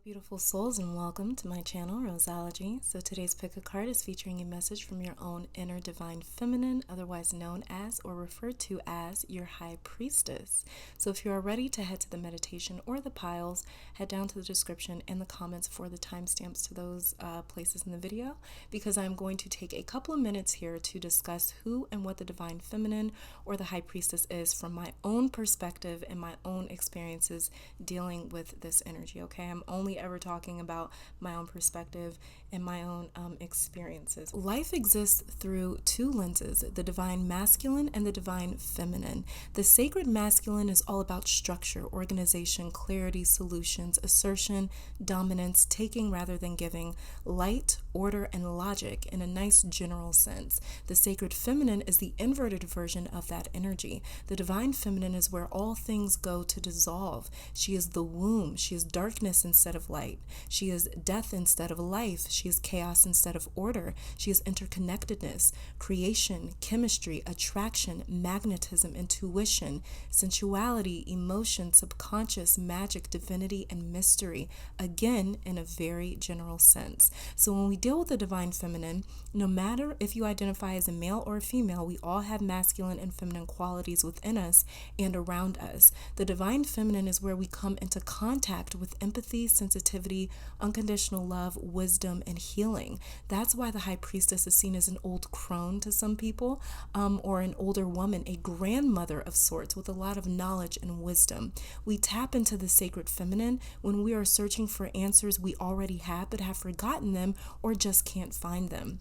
Beautiful souls, and welcome to my channel, Roseology. So today's pick a card is featuring a message from your own inner divine feminine, otherwise known as or referred to as your high priestess. So if you are ready to head to the meditation or the piles, head down to the description and the comments for the timestamps to those places in the video, because I'm going to take a couple of minutes here to discuss who and what the divine feminine or the high priestess is from my own perspective and my own experiences dealing with this energy. Okay, I'm only ever talking about my own perspective and my own experiences. Life exists through two lenses, the divine masculine and the divine feminine. The sacred masculine is all about structure, organization, clarity, solutions, assertion, dominance, taking rather than giving, light, order, and logic in a nice general sense. The sacred feminine is the inverted version of that energy. The divine feminine is where all things go to dissolve. She is the womb. She is darkness instead of light. She is death instead of life. She is chaos instead of order. She is interconnectedness, creation, chemistry, attraction, magnetism, intuition, sensuality, emotion, subconscious, magic, divinity, and mystery. Again, in a very general sense. So when we deal with the divine feminine, no matter if you identify as a male or a female, we all have masculine and feminine qualities within us and around us. The divine feminine is where we come into contact with empathy, sensitivity, unconditional love, wisdom, and healing. That's why the high priestess is seen as an old crone to some people, or an older woman, a grandmother of sorts with a lot of knowledge and wisdom. We tap into the sacred feminine when we are searching for answers we already have but have forgotten them or just can't find them.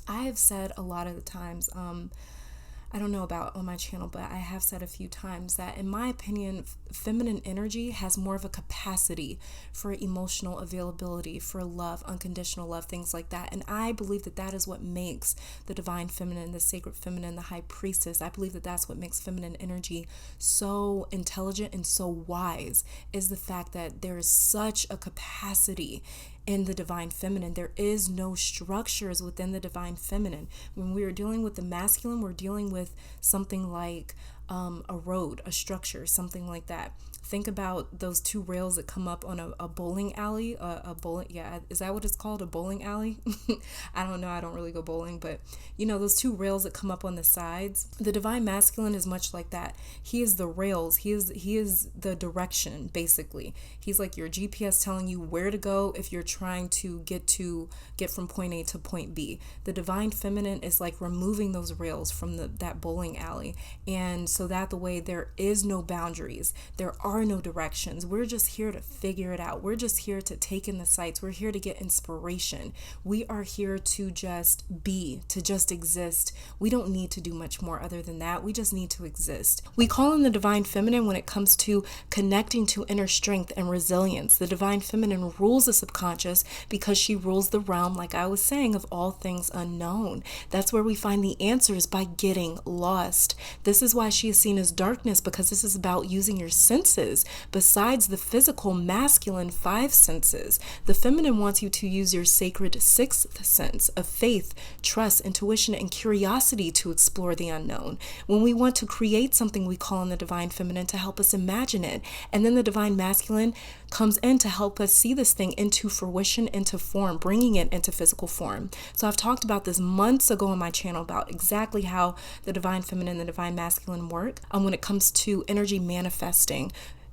I have said a lot of the times, I don't know about on my channel, but I have said a few times that in my opinion, feminine energy has more of a capacity for emotional availability, for love, unconditional love, things like that. And I believe that that is what makes the divine feminine, the sacred feminine, the high priestess. I believe that that's what makes feminine energy so intelligent and so wise, is the fact that there is such a capacity in the divine feminine. There is no structures within the divine feminine. When we are dealing with the masculine, we're dealing with something like a road, a structure, something like that. Think about those two rails that come up on a bowling alley, is that what it's called? A bowling alley? I don't know. I don't really go bowling, but you know, those two rails that come up on the sides. The divine masculine is much like that. He is the rails. He is the direction, basically. He's like your GPS telling you where to go if you're trying to get from point A to point B. The divine feminine is like removing those rails from that bowling alley, and so that the way there is no boundaries, there are no directions. We're just here to figure it out. We're just here to take in the sights. We're here to get inspiration. We are here to just be, to just exist. We don't need to do much more other than that. We just need to exist. We call in the divine feminine when it comes to connecting to inner strength and resilience. The divine feminine rules the subconscious because she rules the realm, like I was saying, of all things unknown. That's where we find the answers, by getting lost. This is why she is seen as darkness, because this is about using your senses besides the physical masculine 5 senses. The feminine wants you to use your sacred 6th sense of faith, trust, intuition, and curiosity to explore the unknown. When we want to create something, we call on the divine feminine to help us imagine it, and then the divine masculine comes in to help us see this thing into fruition, into form, bringing it into physical form. So I've talked about this months ago on my channel about exactly how the divine feminine and the divine masculine work when it comes to energy manifesting.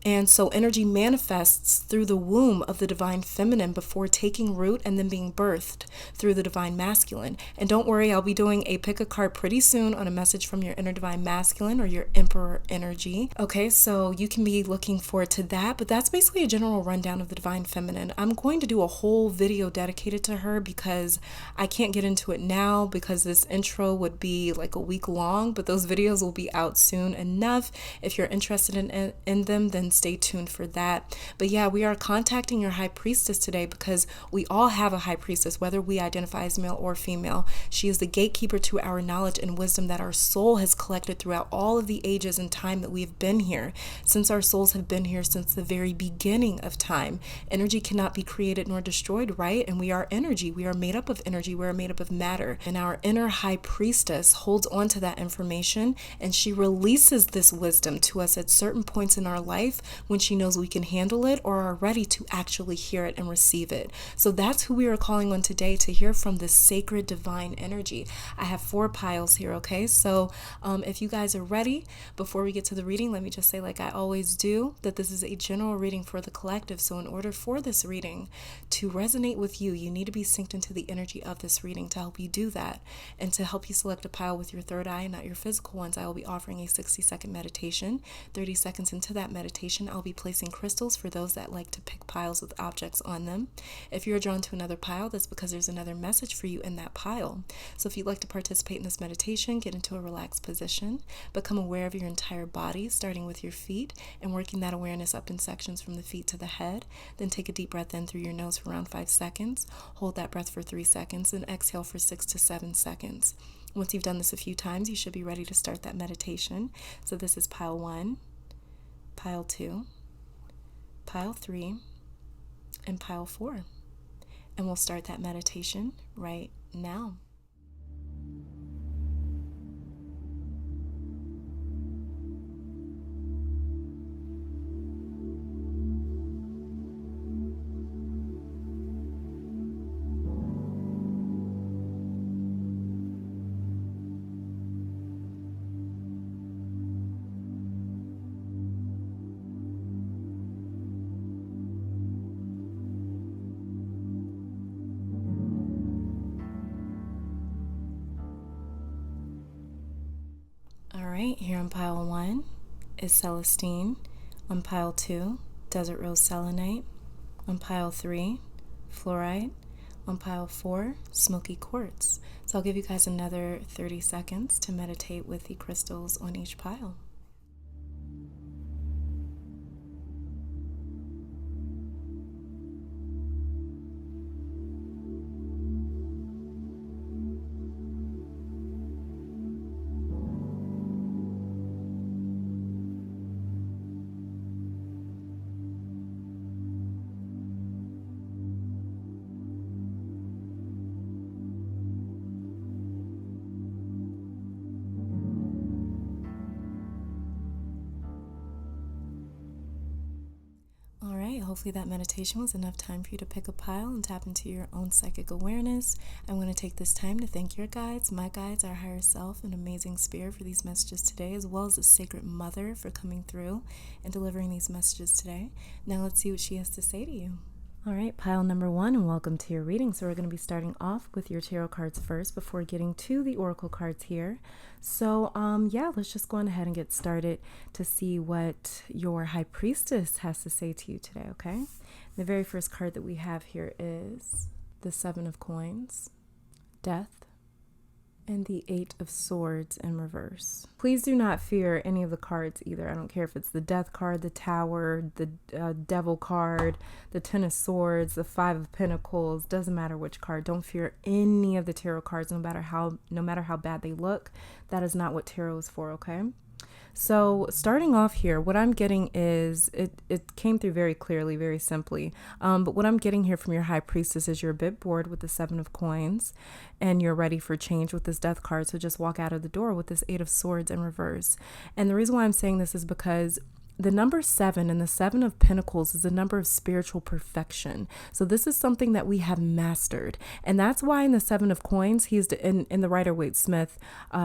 And so energy manifests through the womb of the divine feminine before taking root and then being birthed through the divine masculine. And don't worry, I'll be doing a pick a card pretty soon on a message from your inner divine masculine or your emperor energy. Okay, so you can be looking forward to that. But that's basically a general rundown of the divine feminine. I'm going to do a whole video dedicated to her because I can't get into it now because this intro would be like a week long, but those videos will be out soon enough. If you're interested in them, then stay tuned for that. But yeah, we are contacting your high priestess today because we all have a high priestess, whether we identify as male or female. She is the gatekeeper to our knowledge and wisdom that our soul has collected throughout all of the ages and time that we have been here. Since our souls have been here since the very beginning of time. Energy cannot be created nor destroyed, right? And we are energy. We are made up of energy. We are made up of matter. And our inner high priestess holds on to that information, and she releases this wisdom to us at certain points in our life when she knows we can handle it or are ready to actually hear it and receive it. So that's who we are calling on today to hear from this sacred divine energy. I have 4 piles here, okay? So if you guys are ready, before we get to the reading, let me just say, like I always do, that this is a general reading for the collective. So in order for this reading to resonate with you, you need to be synced into the energy of this reading to help you do that. And to help you select a pile with your third eye, not your physical ones, I will be offering a 60-second meditation. 30 seconds into that meditation, I'll be placing crystals for those that like to pick piles with objects on them. If you're drawn to another pile, that's because there's another message for you in that pile. So if you'd like to participate in this meditation, get into a relaxed position, become aware of your entire body, starting with your feet and working that awareness up in sections from the feet to the head. Then take a deep breath in through your nose for around 5 seconds. Hold that breath for 3 seconds and exhale for 6 to 7 seconds. Once you've done this a few times, you should be ready to start that meditation. So this is pile 1, pile 2, pile 3, and pile 4. And we'll start that meditation right now. Alright, here on pile 1 is Celestine. On pile 2, Desert Rose Selenite. On pile 3, Fluorite. On pile 4, Smoky Quartz. So I'll give you guys another 30 seconds to meditate with the crystals on each pile. Hopefully that meditation was enough time for you to pick a pile and tap into your own psychic awareness. I want to take this time to thank your guides, my guides, our higher self, and amazing spirit for these messages today, as well as the sacred mother for coming through and delivering these messages today. Now let's see what she has to say to you. All right, pile number 1, and welcome to your reading. So we're going to be starting off with your tarot cards first before getting to the oracle cards here. So yeah, let's just go on ahead and get started to see what your high priestess has to say to you today, okay? The very first card that we have here is the 7 of Coins, Death, and the 8 of Swords in reverse. Please do not fear any of the cards either. I don't care if it's the Death card, the Tower, the Devil card, the 10 of Swords, the 5 of Pentacles. Doesn't matter which card. Don't fear any of the tarot cards, no matter how bad they look. That is not what tarot is for, okay? So starting off here, what I'm getting is, it came through very clearly, very simply. But what I'm getting here from your high priestess is you're a bit bored with the 7 of Coins and you're ready for change with this Death card. So just walk out of the door with this 8 of Swords in reverse. And the reason why I'm saying this is because the number 7 and the 7 of Pentacles is a number of spiritual perfection. So this is something that we have mastered. And that's why in the 7 of Coins, he's in the Rider-Waite-Smith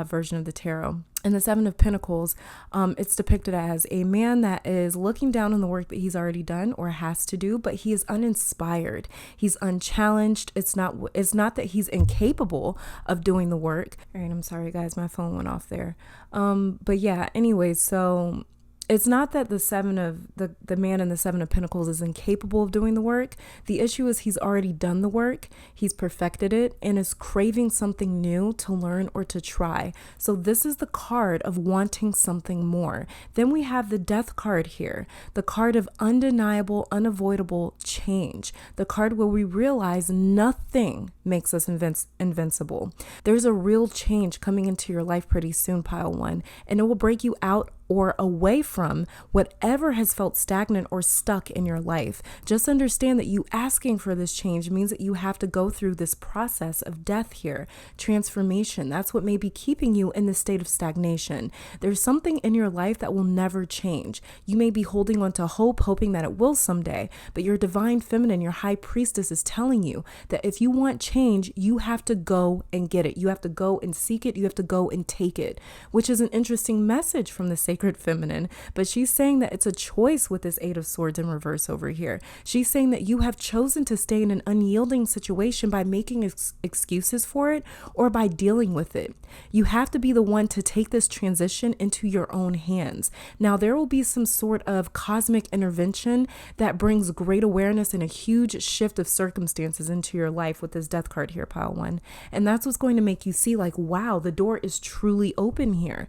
version of the tarot. In the 7 of Pentacles, it's depicted as a man that is looking down on the work that he's already done or has to do, but he is uninspired. He's unchallenged. It's not that he's incapable of doing the work. All right, I'm sorry, guys. My phone went off there. But yeah, anyways, so it's not that the man in the 7 of Pentacles is incapable of doing the work. The issue is he's already done the work, he's perfected it, and is craving something new to learn or to try. So this is the card of wanting something more. Then we have the Death card here, the card of undeniable, unavoidable change, the card where we realize nothing makes us invincible. There's a real change coming into your life pretty soon, pile 1, and it will break you out or away from whatever has felt stagnant or stuck in your life. Just understand that you asking for this change means that you have to go through this process of death here, transformation. That's what may be keeping you in this state of stagnation. There's something in your life that will never change. You may be holding on to hope, hoping that it will someday, but your divine feminine, your high priestess, is telling you that if you want change, you have to go and get it. You have to go and seek it. You have to go and take it, which is an interesting message from the sacred feminine. But she's saying that it's a choice with this Eight of Swords in reverse over here. She's saying that you have chosen to stay in an unyielding situation by making excuses for it or by dealing with it. You have to be the one to take this transition into your own hands. Now, there will be some sort of cosmic intervention that brings great awareness and a huge shift of circumstances into your life with this death card here, pile one. And that's what's going to make you see like, wow, the door is truly open here.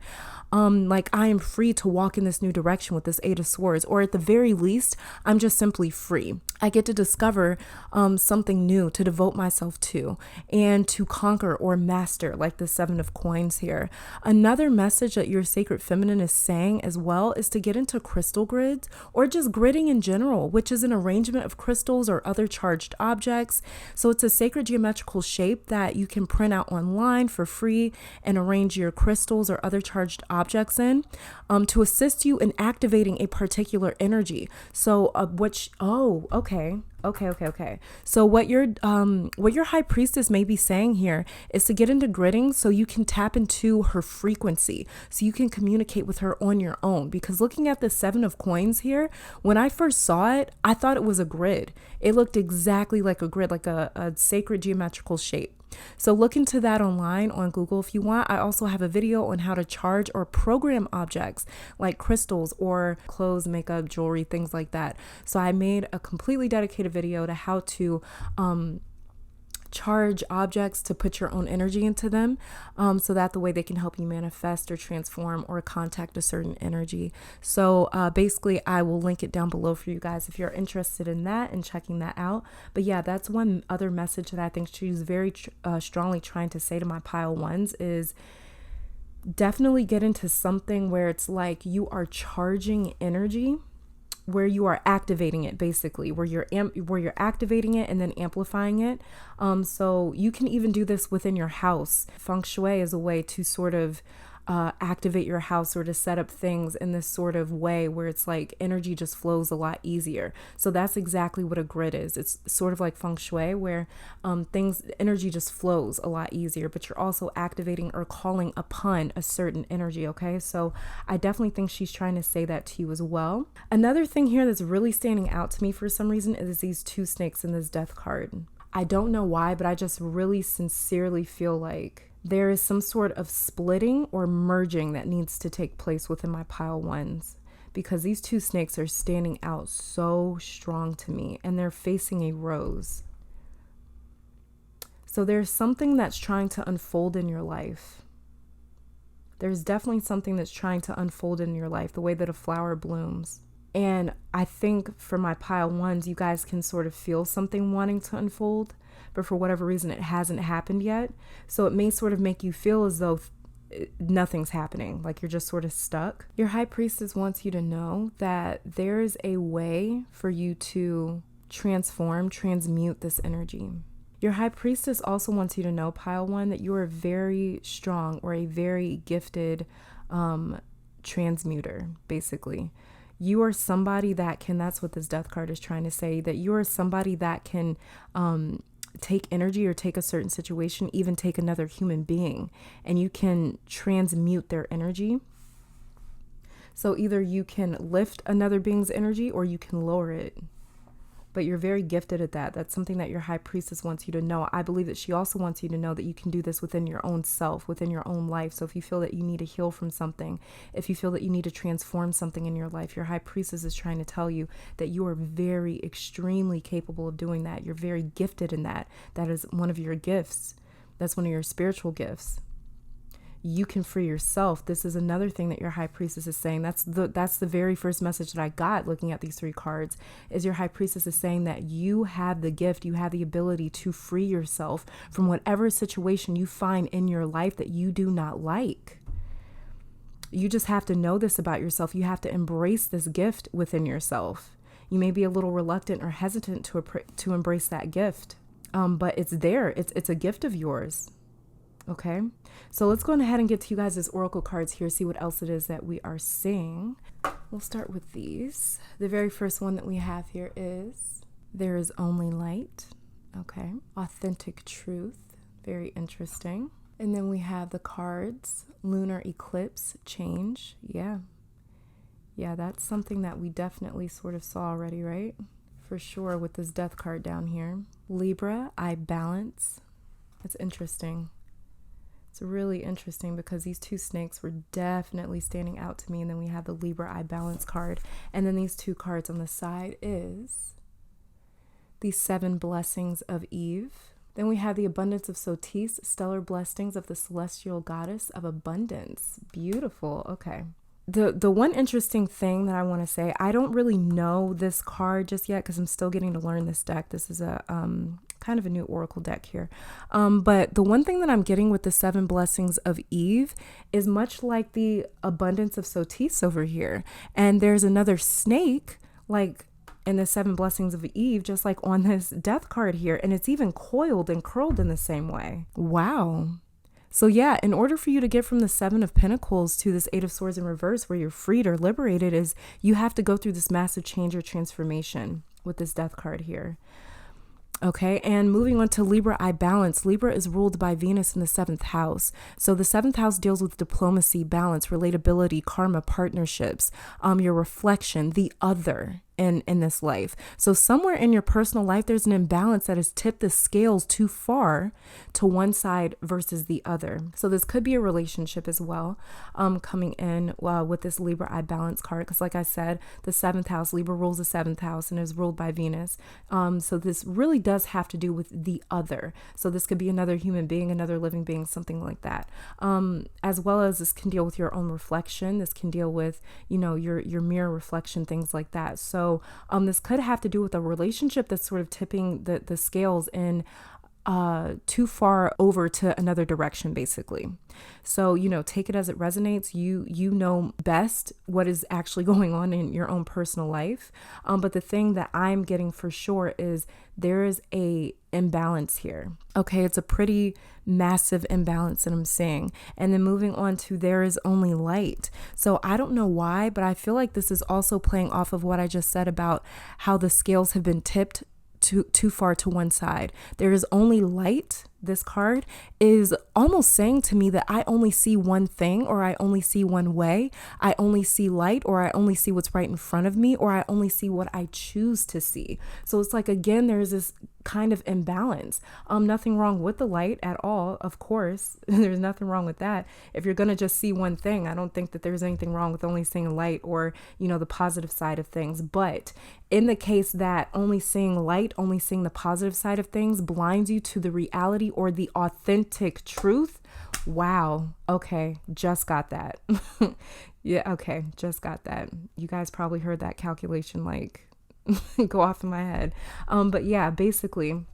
Like I am free to walk in this new direction with this Eight of Swords, or at the very least, I'm just simply free. I get to discover something new to devote myself to and to conquer or master, like the Seven of Coins here. Another message that your sacred feminine is saying as well is to get into crystal grids or just gridding in general, which is an arrangement of crystals or other charged objects. So it's a sacred geometrical shape that you can print out online for free and arrange your crystals or other charged objects in to assist you in activating a particular energy. So Okay. So what your high priestess may be saying here is to get into gridding so you can tap into her frequency, so you can communicate with her on your own. Because looking at the Seven of Coins here, when I first saw it, I thought it was a grid. It looked exactly like a grid, like a sacred geometrical shape. So look into that online on Google if you want. I also have a video on how to charge or program objects like crystals or clothes, makeup, jewelry, things like that. So I made a completely dedicated video to how to charge objects to put your own energy into them, so that the way they can help you manifest or transform or contact a certain energy. So basically I will link it down below for you guys if you're interested in that and checking that out. But yeah, that's one other message that I think she's very strongly trying to say to my pile ones is definitely get into something where it's like you are charging energy, where you are activating it, basically, where you're activating it and then amplifying it. So you can even do this within your house. Feng Shui is a way to sort of activate your house or to set up things in this sort of way where it's like energy just flows a lot easier. So that's exactly what a grid is. It's sort of like Feng Shui where energy just flows a lot easier, but you're also activating or calling upon a certain energy. Okay, so I definitely think she's trying to say that to you as well. Another thing here that's really standing out to me for some reason is these two snakes in this death card. I don't know why, but I just really sincerely feel like there is some sort of splitting or merging that needs to take place within my pile ones, because these two snakes are standing out so strong to me and they're facing a rose. So there's something that's trying to unfold in your life. There's definitely something that's trying to unfold in your life, the way that a flower blooms. And I think for my pile ones, you guys can sort of feel something wanting to unfold, but for whatever reason, it hasn't happened yet. So it may sort of make you feel as though nothing's happening, like you're just sort of stuck. Your high priestess wants you to know that there is a way for you to transmute this energy. Your high priestess also wants you to know, pile one, that you are very strong or a very gifted transmuter, basically. You are somebody that can, that's what this death card is trying to say, that you are somebody that can take energy or take a certain situation, even take another human being, and you can transmute their energy. So either you can lift another being's energy or you can lower it. But you're very gifted at that. That's something that your high priestess wants you to know. I believe that she also wants you to know that you can do this within your own self, within your own life. So if you feel that you need to heal from something, if you feel that you need to transform something in your life, your high priestess is trying to tell you that you are very extremely capable of doing that. You're very gifted in that. That is one of your gifts. That's one of your spiritual gifts. You can free yourself. This is another thing that your high priestess is saying. That's the very first message that I got looking at these three cards, is your high priestess is saying that you have the gift, you have the ability to free yourself from whatever situation you find in your life that you do not like. You just have to know this about yourself. You have to embrace this gift within yourself. You may be a little reluctant or hesitant to embrace that gift, but it's there. It's a gift of yours. Okay, so let's go ahead and get to you guys' oracle cards here, see what else it is that we are seeing. We'll start with these. The very first one that we have here is there is only light. Okay, authentic truth. Very interesting. And then we have the cards, lunar eclipse, change. Yeah, that's something that we definitely sort of saw already, right? For sure, with this death card down here. Libra, I balance. That's interesting. It's really interesting because these two snakes were definitely standing out to me. And then we have the Libra I balance card. And then these two cards on the side is the 7 blessings of Eve. Then we have the abundance of Sotis, stellar blessings of the celestial goddess of abundance. Beautiful. Okay. The one interesting thing that I want to say, I don't really know this card just yet because I'm still getting to learn this deck. This is a kind of a new oracle deck here. But the one thing that I'm getting with the 7 blessings of Eve is much like the abundance of Sotis over here. And there's another snake like in the 7 blessings of Eve, just like on this death card here. And it's even coiled and curled in the same way. Wow. So yeah, in order for you to get from the 7 of Pentacles to this 8 of Swords in reverse, where you're freed or liberated, is you have to go through this massive change or transformation with this death card here. Okay, and moving on to Libra, I balance. Libra is ruled by Venus in the 7th house. So the 7th house deals with diplomacy, balance, relatability, karma, partnerships, your reflection, the other in this life. So somewhere in your personal life, there's an imbalance that has tipped the scales too far to one side versus the other. So this could be a relationship as well, coming in with this Libra I balance card. Because like I said, the 7th house, Libra rules the 7th house and is ruled by Venus. So this really does have to do with the other. So this could be another human being, another living being, something like that. As well as this can deal with your own reflection. This can deal with, your mirror reflection, things like that. So this could have to do with a relationship that's sort of tipping the scales in too far over to another direction, basically. So, take it as it resonates. You know best what is actually going on in your own personal life. But the thing that I'm getting for sure is there is a imbalance here. Okay, it's a pretty massive imbalance that I'm seeing. And then moving on to there is only light. So I don't know why, but I feel like this is also playing off of what I just said about how the scales have been tipped too far to one side. There is only light. This card is almost saying to me that I only see one thing, or I only see one way. I only see light, or I only see what's right in front of me, or I only see what I choose to see. So it's like, again, there's this kind of imbalance. Nothing wrong with the light at all, of course. There's nothing wrong with that. If you're going to just see one thing, I don't think that there's anything wrong with only seeing light or, the positive side of things. But in the case that only seeing light, only seeing the positive side of things blinds you to the reality or the authentic truth. Wow. Okay. Just got that. Yeah. Okay. Just got that. You guys probably heard that calculation go off in my head. But yeah, basically,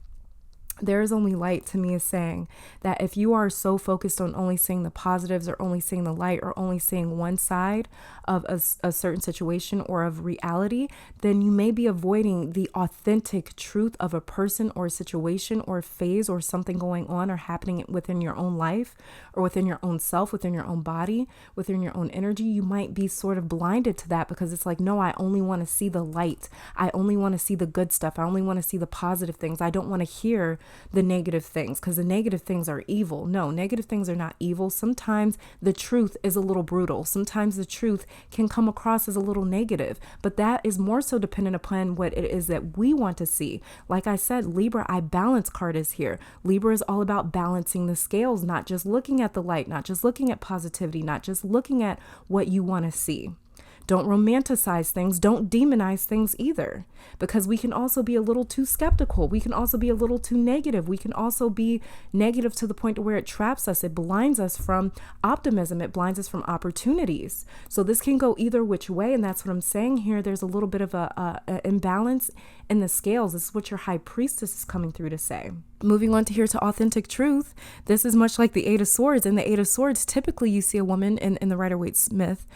there is only light to me is saying that if you are so focused on only seeing the positives or only seeing the light or only seeing one side of a certain situation or of reality, then you may be avoiding the authentic truth of a person or a situation or a phase or something going on or happening within your own life or within your own self, within your own body, within your own energy. You might be sort of blinded to that because it's like, no, I only want to see the light. I only want to see the good stuff. I only want to see the positive things. I don't want to hear the negative things because the negative things are evil. No, negative things are not evil. Sometimes the truth is a little brutal. Sometimes the truth can come across as a little negative, but that is more so dependent upon what it is that we want to see. Like I said, Libra, I balance card is here. Libra is all about balancing the scales, not just looking at the light, not just looking at positivity, not just looking at what you want to see. Don't romanticize things. Don't demonize things either, because we can also be a little too skeptical. We can also be a little too negative. We can also be negative to the point to where it traps us. It blinds us from optimism. It blinds us from opportunities. So this can go either which way. And that's what I'm saying here. There's a little bit of a imbalance in the scales. This is what your high priestess is coming through to say. Moving on to here to authentic truth. This is much like the Eight of Swords. In the Eight of Swords, typically you see a woman in the Rider-Waite-Smith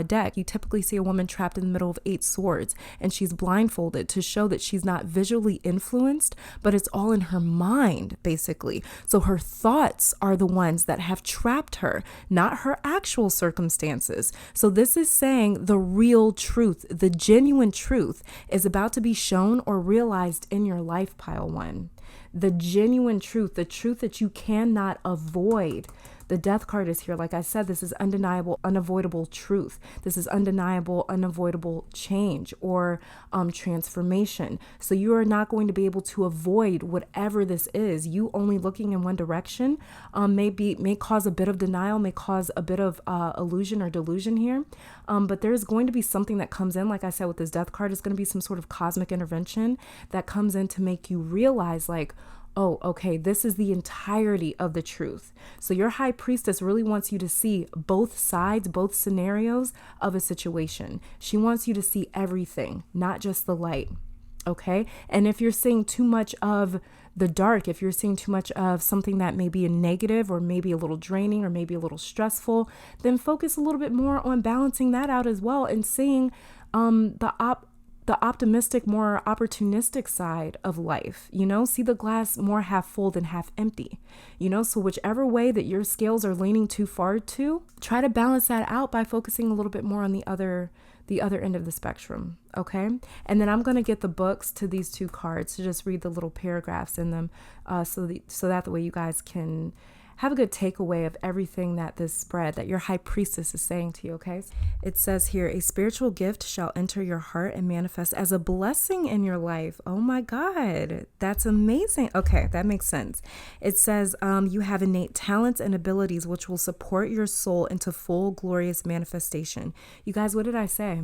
deck. You typically see a woman trapped in the middle of 8 swords, and she's blindfolded to show that she's not visually influenced, but it's all in her mind, basically. So her thoughts are the ones that have trapped her, not her actual circumstances. So this is saying the real truth, the genuine truth is about to be shown or realized in your life, pile one. The genuine truth, the truth that you cannot avoid. The Death card is here. Like I said, this is undeniable, unavoidable truth. This is undeniable, unavoidable change or transformation. So you are not going to be able to avoid whatever this is. You only looking in one direction may cause a bit of denial, may cause a bit of illusion or delusion here. But there's going to be something that comes in. Like I said, with this Death card, it's going to be some sort of cosmic intervention that comes in to make you realize, like, oh, okay, this is the entirety of the truth. So your high priestess really wants you to see both sides, both scenarios of a situation. She wants you to see everything, not just the light. Okay. And if you're seeing too much of the dark, if you're seeing too much of something that may be a negative or maybe a little draining or maybe a little stressful, then focus a little bit more on balancing that out as well and seeing the optimistic, more opportunistic side of life, see the glass more half full than half empty, so whichever way that your scales are leaning too far to, try to balance that out by focusing a little bit more on the other end of the spectrum. Okay. And then I'm going to get the books to these 2 cards to just read the little paragraphs in them. So that the way you guys can have a good takeaway of everything that this spread, that your high priestess is saying to you, okay? It says here, a spiritual gift shall enter your heart and manifest as a blessing in your life. Oh my God, that's amazing. Okay, that makes sense. It says you have innate talents and abilities which will support your soul into full glorious manifestation. You guys, what did I say?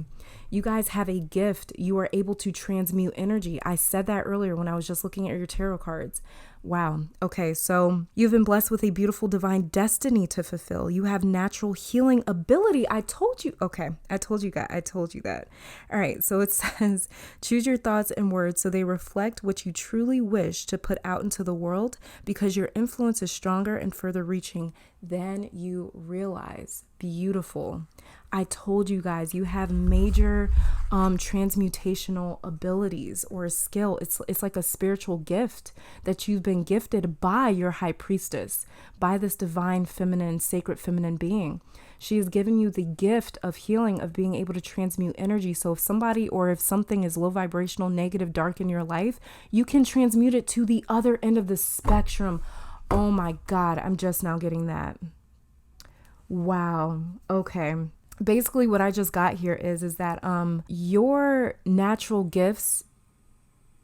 You guys have a gift. You are able to transmute energy. I said that earlier when I was just looking at your tarot cards. Wow. Okay. So you've been blessed with a beautiful divine destiny to fulfill. You have natural healing ability. I told you. Okay. I told you that. All right. So it says, choose your thoughts and words so they reflect what you truly wish to put out into the world, because your influence is stronger and further reaching than you realize. Beautiful. I told you guys, you have major transmutational abilities or a skill. It's like a spiritual gift that you've been gifted by your high priestess, by this divine feminine, sacred feminine being. She has given you the gift of healing, of being able to transmute energy. So if somebody or if something is low vibrational, negative, dark in your life, you can transmute it to the other end of the spectrum. Oh my God, I'm just now getting that. Wow. Okay. Basically what I just got here is that your natural gifts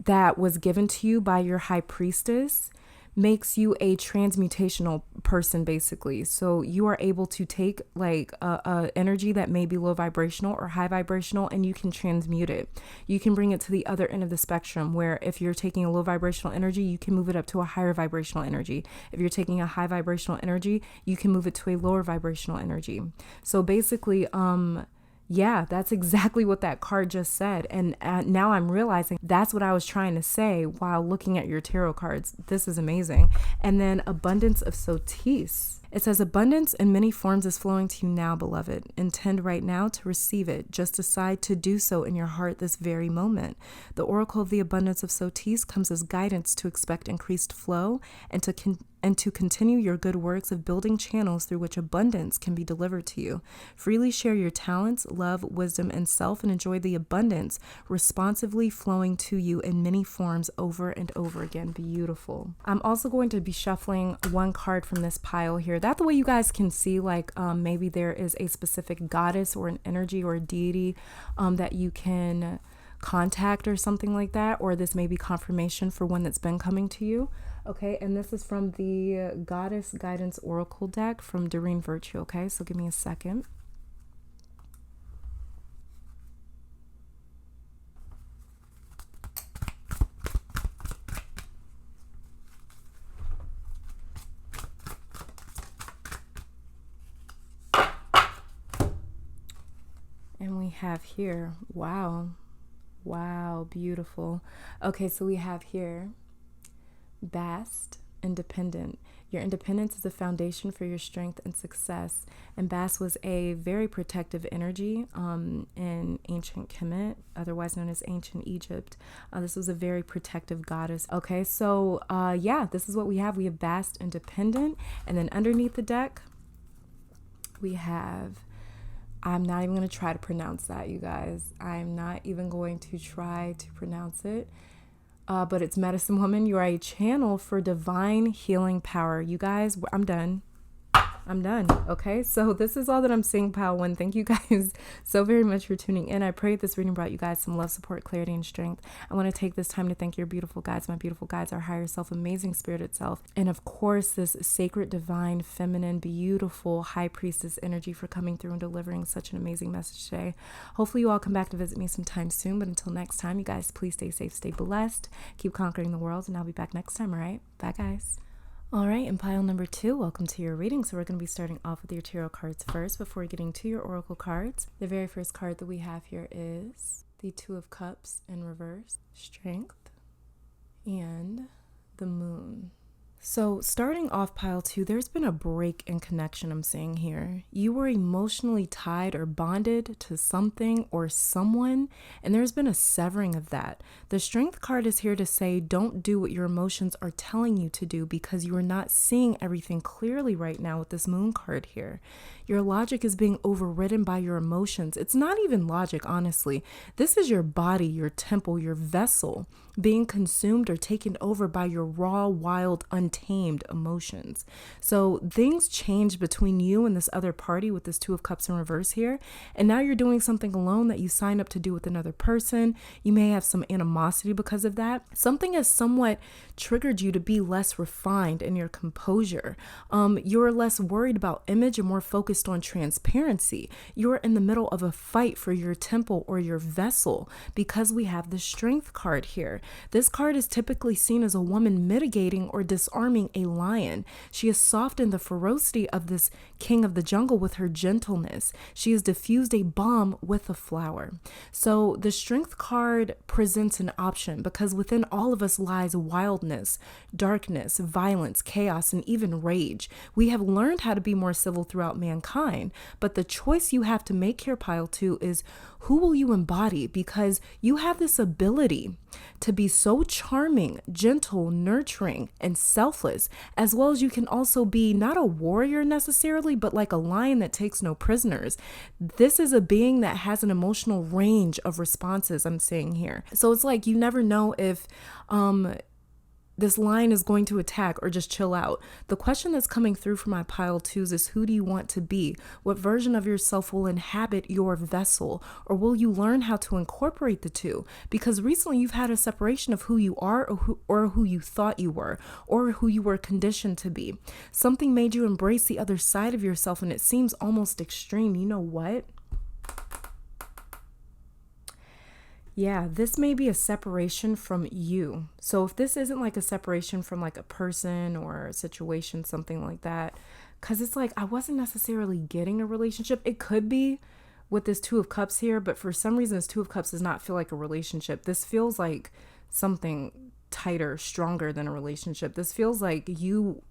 that was given to you by your high priestess makes you a transmutational person, basically. So you are able to take like a energy that may be low vibrational or high vibrational, and you can transmute it. You can bring it to the other end of the spectrum, where if you're taking a low vibrational energy, you can move it up to a higher vibrational energy. If you're taking a high vibrational energy, you can move it to a lower vibrational energy. So basically, yeah, that's exactly what that card just said. And now I'm realizing that's what I was trying to say while looking at your tarot cards. This is amazing. And then abundance of Sotis. It says, abundance in many forms is flowing to you now, beloved. Intend right now to receive it. Just decide to do so in your heart this very moment. The oracle of the abundance of Sotis comes as guidance to expect increased flow and to continue your good works of building channels through which abundance can be delivered to you. Freely share your talents, love, wisdom, and self, and enjoy the abundance responsively flowing to you in many forms over and over again. Beautiful. I'm also going to be shuffling one card from this pile here. That the way you guys can see, like maybe there is a specific goddess or an energy or a deity that you can contact or something like that, or this may be confirmation for one that's been coming to you. Okay, and this is from the Goddess Guidance Oracle deck from Doreen Virtue. Okay, so give me a second. And we have here, wow, Wow, beautiful. Okay, so we have here Bast, independent. Your independence is the foundation for your strength and success. And Bast was a very protective energy in ancient Kemet, otherwise known as ancient Egypt. This was a very protective goddess. Okay, so yeah, this is what we have. We have Bast, independent. And then underneath the deck, we have, I'm not even going to try to pronounce that, you guys. I'm not even going to try to pronounce it. But it's Medicine Woman. You are a channel for divine healing power. You guys, I'm done. Okay, so this is all that I'm seeing, Pile 1. Thank you guys so very much for tuning in. I pray this reading brought you guys some love, support, clarity, and strength. I want to take this time to thank your beautiful guides, my beautiful guides, our higher self, amazing spirit itself, and of course this sacred, divine, feminine, beautiful high priestess energy for coming through and delivering such an amazing message today. Hopefully you all come back to visit me sometime soon, but until next time, you guys, please stay safe, stay blessed, keep conquering the world, and I'll be back next time. All right, bye guys. All right, in pile number 2, welcome to your reading. So we're going to be starting off with your tarot cards first before getting to your oracle cards. The very first card that we have here is the Two of Cups in reverse, Strength, and the Moon. So starting off pile 2, there's been a break in connection I'm seeing here. You were emotionally tied or bonded to something or someone, and there's been a severing of that. The Strength card is here to say don't do what your emotions are telling you to do because you are not seeing everything clearly right now with this Moon card here. Your logic is being overridden by your emotions. It's not even logic, honestly. This is your body, your temple, your vessel being consumed or taken over by your raw, wild, untamed emotions. So things change between you and this other party with this Two of Cups in reverse here. And now you're doing something alone that you signed up to do with another person. You may have some animosity because of that. Something has somewhat triggered you to be less refined in your composure. You're less worried about image and more focused on transparency. You're in the middle of a fight for your temple or your vessel because we have the Strength card here. This card is typically seen as a woman mitigating or disarming a lion. She has softened the ferocity of this king of the jungle with her gentleness. She has diffused a bomb with a flower. So the Strength card presents an option because within all of us lies wildness, darkness, violence, chaos, and even rage. We have learned how to be more civil throughout mankind, but the choice you have to make here, pile 2, is who will you embody? Because you have this ability to be so charming, gentle, nurturing, and selfless, as well as you can also be not a warrior necessarily, but like a lion that takes no prisoners. This is a being that has an emotional range of responses, I'm saying here. So it's like you never know if this lion is going to attack or just chill out. The question that's coming through for my pile 2s is who do you want to be? What version of yourself will inhabit your vessel? Or will you learn how to incorporate the two? Because recently you've had a separation of who you are or who you thought you were or who you were conditioned to be. Something made you embrace the other side of yourself and it seems almost extreme. You know what? Yeah, this may be a separation from you. So if this isn't like a separation from like a person or a situation, something like that, because it's like I wasn't necessarily getting a relationship. It could be with this Two of Cups here, but for some reason this Two of Cups does not feel like a relationship. This feels like something tighter, stronger than a relationship. This feels like you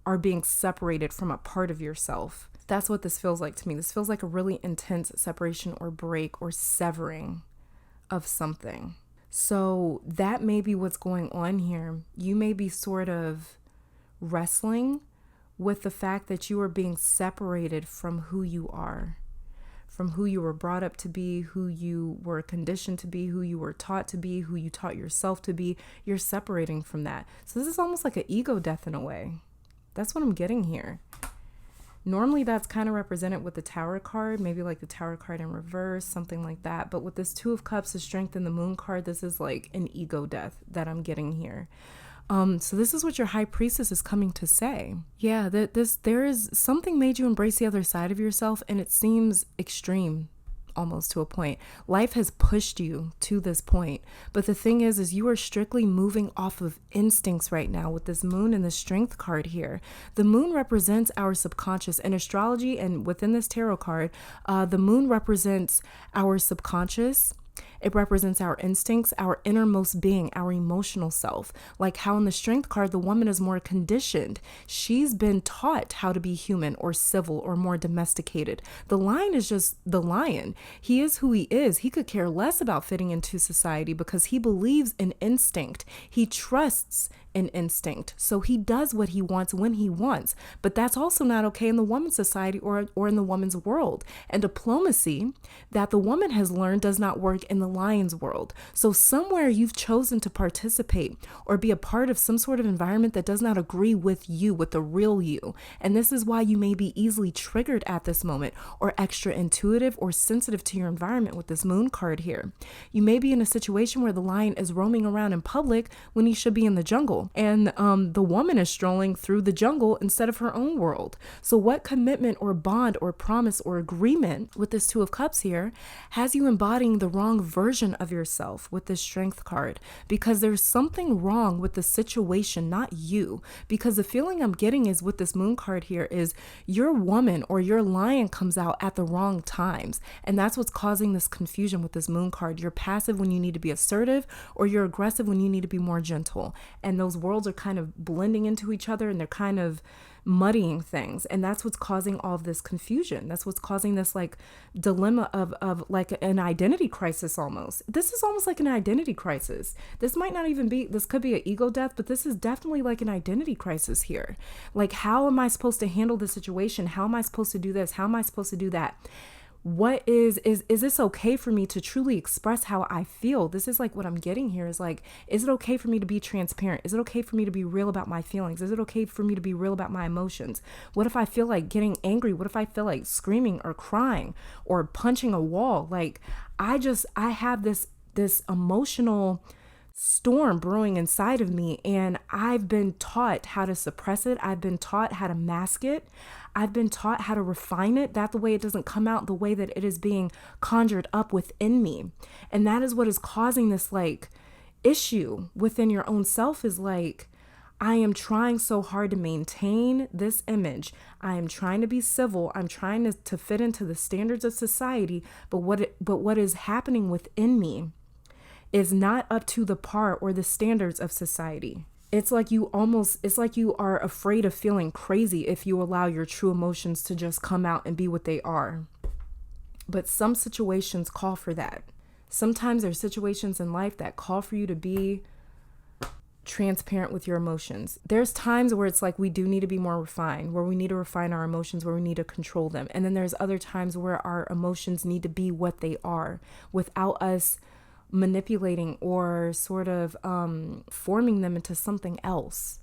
are being separated from a part of yourself. That's what this feels like to me. This feels like a really intense separation or break or severing of something. So that may be what's going on here. You may be sort of wrestling with the fact that you are being separated from who you are, from who you were brought up to be, who you were conditioned to be, who you were taught to be, who you taught yourself to be. You're separating from that. So this is almost like an ego death in a way. That's what I'm getting here. Normally that's kind of represented with the Tower card, maybe like the Tower card in reverse, something like that. But with this Two of Cups, the Strength, and the Moon card, this is like an ego death that I'm getting here. So this is what your High Priestess is coming to say. Yeah, there is something made you embrace the other side of yourself, and it seems extreme. Almost to a point. Life has pushed you to this point. But the thing is you are strictly moving off of instincts right now with this Moon and the Strength card here. The Moon represents our subconscious in astrology, and within this tarot card, the Moon represents our subconscious, It represents our instincts, our innermost being, our emotional self. Like how in the Strength card, the woman is more conditioned. She's been taught how to be human or civil or more domesticated. The Lion is just the Lion. He is who he is. He could care less about fitting into society because he believes in instinct. He trusts in instinct. So he does what he wants when he wants. But that's also not okay in the woman's society or in the woman's world. And diplomacy that the woman has learned does not work in the Lion's world. So somewhere you've chosen to participate or be a part of some sort of environment that does not agree with you, with the real you. And this is why you may be easily triggered at this moment or extra intuitive or sensitive to your environment with this Moon card here. You may be in a situation where the Lion is roaming around in public when he should be in the jungle. And the woman is strolling through the jungle instead of her own world. So what commitment or bond or promise or agreement with this Two of Cups here has you embodying the wrong version of yourself with this Strength card? Because there's something wrong with the situation, not you. Because the feeling I'm getting is with this Moon card here is your woman or your Lion comes out at the wrong times. And that's what's causing this confusion with this Moon card. You're passive when you need to be assertive, or you're aggressive when you need to be more gentle. And those worlds are kind of blending into each other and they're kind of muddying things. And that's what's causing all of this confusion. That's what's causing this like dilemma of like an identity crisis almost. This is almost like an identity crisis. This might not even be, this could be an ego death, but this is definitely like an identity crisis here. Like, how am I supposed to handle this situation? How am I supposed to do this? How am I supposed to do that? What is this okay for me to truly express how I feel? This is like what I'm getting here is like, is it okay for me to be transparent? Is it okay for me to be real about my feelings? Is it okay for me to be real about my emotions? What if I feel like getting angry? What if I feel like screaming or crying or punching a wall? Like, I have this emotional storm brewing inside of me, and I've been taught how to suppress it. I've been taught how to mask it. I've been taught how to refine it, that the way it doesn't come out the way that it is being conjured up within me. And that is what is causing this like issue within your own self, is like, I am trying so hard to maintain this image. I am trying to be civil. I'm trying to fit into the standards of society. But what is happening within me is not up to the par or the standards of society. It's like you are afraid of feeling crazy if you allow your true emotions to just come out and be what they are. But some situations call for that. Sometimes there's situations in life that call for you to be transparent with your emotions. There's times where it's like we do need to be more refined, where we need to refine our emotions, where we need to control them. And then there's other times where our emotions need to be what they are without us manipulating or sort of forming them into something else.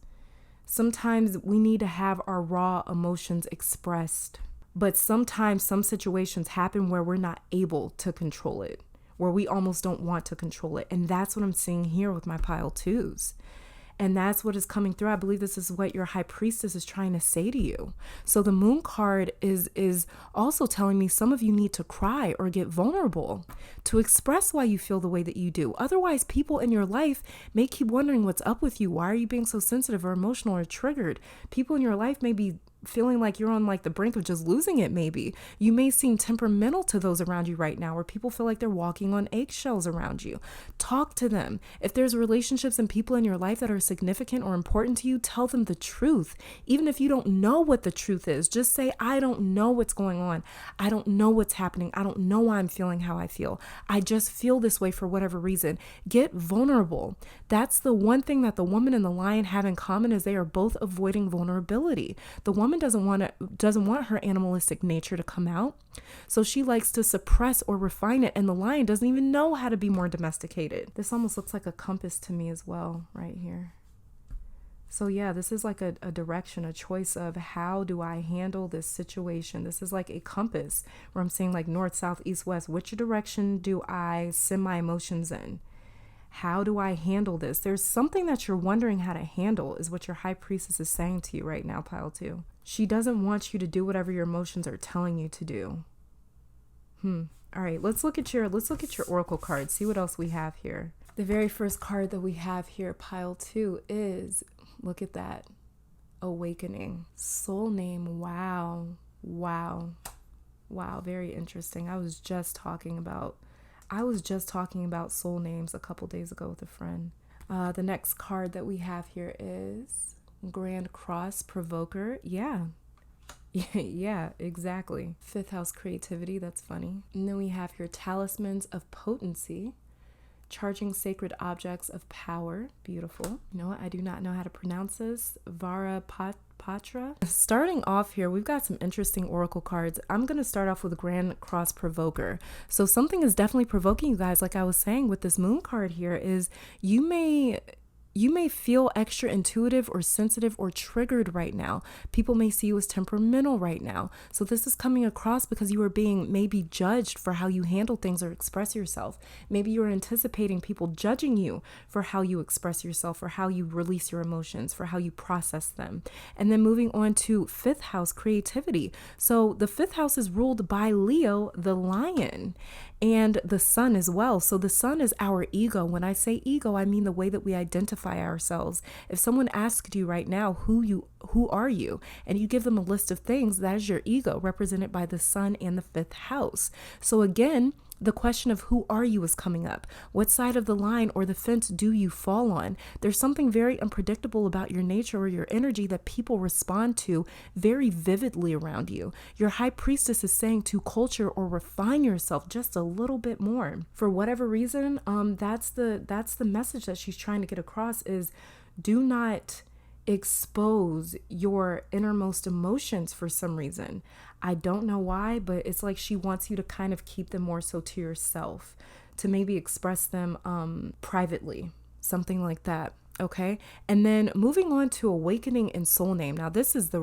Sometimes we need to have our raw emotions expressed, but sometimes some situations happen where we're not able to control it, where we almost don't want to control it. And that's what I'm seeing here with my pile twos. And that's what is coming through. I believe this is what your High Priestess is trying to say to you. So the Moon card is also telling me some of you need to cry or get vulnerable to express why you feel the way that you do. Otherwise, people in your life may keep wondering what's up with you. Why are you being so sensitive or emotional or triggered? People in your life may be feeling like you're on like the brink of just losing it. Maybe you may seem temperamental to those around you right now, where people feel like they're walking on eggshells around you. Talk to them. If there's relationships and people in your life that are significant or important to you, tell them the truth. Even if you don't know what the truth is, just say, I don't know what's going on. I don't know what's happening. I don't know why I'm feeling how I feel. I just feel this way for whatever reason. Get vulnerable. That's the one thing that the woman and the Lion have in common, is they are both avoiding vulnerability. The woman doesn't want her animalistic nature to come out, so she likes to suppress or refine it, and the Lion doesn't even know how to be more domesticated. This almost looks like a compass to me as well right here. So yeah, this is like a direction, a choice of how do I handle this situation. This is like a compass where I'm saying like north, south, east, west. Which direction do I send my emotions in? How do I handle this? There's something that you're wondering how to handle, is what your High Priestess is saying to you right now, pile 2. She doesn't want you to do whatever your emotions are telling you to do. All right, let's look at your oracle card. See what else we have here. The very first card that we have here, pile 2, is, look at that, awakening. Soul name. Wow. Very interesting. I was just talking about I was just talking about soul names a couple days ago with a friend. The next card that we have here is Grand Cross Provoker. Yeah. Yeah, exactly. Fifth house creativity. That's funny. And then we have here Talismans of Potency. Charging sacred objects of power. Beautiful. You know what? I do not know how to pronounce this. Patra. Starting off here, we've got some interesting oracle cards. I'm going to start off with Grand Cross Provoker. So something is definitely provoking you guys. Like I was saying with this moon card here is you may feel extra intuitive or sensitive or triggered right now. People may see you as temperamental right now. So this is coming across because you are being maybe judged for how you handle things or express yourself. Maybe you're anticipating people judging you for how you express yourself, for how you release your emotions, for how you process them. And then moving on to fifth house, creativity. So the fifth house is ruled by Leo, the lion, and the sun as well. So the sun is our ego. When I say ego, I mean the way that we identify ourselves. If someone asked you right now, who are you? And you give them a list of things, that is your ego, represented by the sun and the fifth house. So again, the question of who are you is coming up. What side of the line or the fence do you fall on? There's something very unpredictable about your nature or your energy that people respond to very vividly around you. Your high priestess is saying to culture or refine yourself just a little bit more. For whatever reason, that's the message that she's trying to get across is do not expose your innermost emotions for some reason. I don't know why, but it's like she wants you to kind of keep them more so to yourself, to maybe express them privately, something like that. Okay. And then moving on to awakening and soul name. Now this is the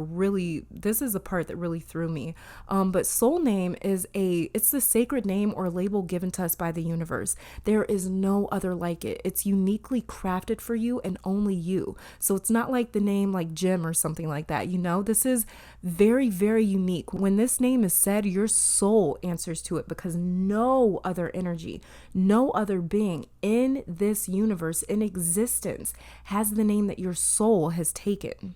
part that really threw me. But soul name it's the sacred name or label given to us by the universe. There is no other like it. It's uniquely crafted for you and only you. So it's not like the name like Jim or something like that. You know, this is very, very unique. When this name is said, your soul answers to it because no other energy, no other being in this universe, in existence, has the name that your soul has taken.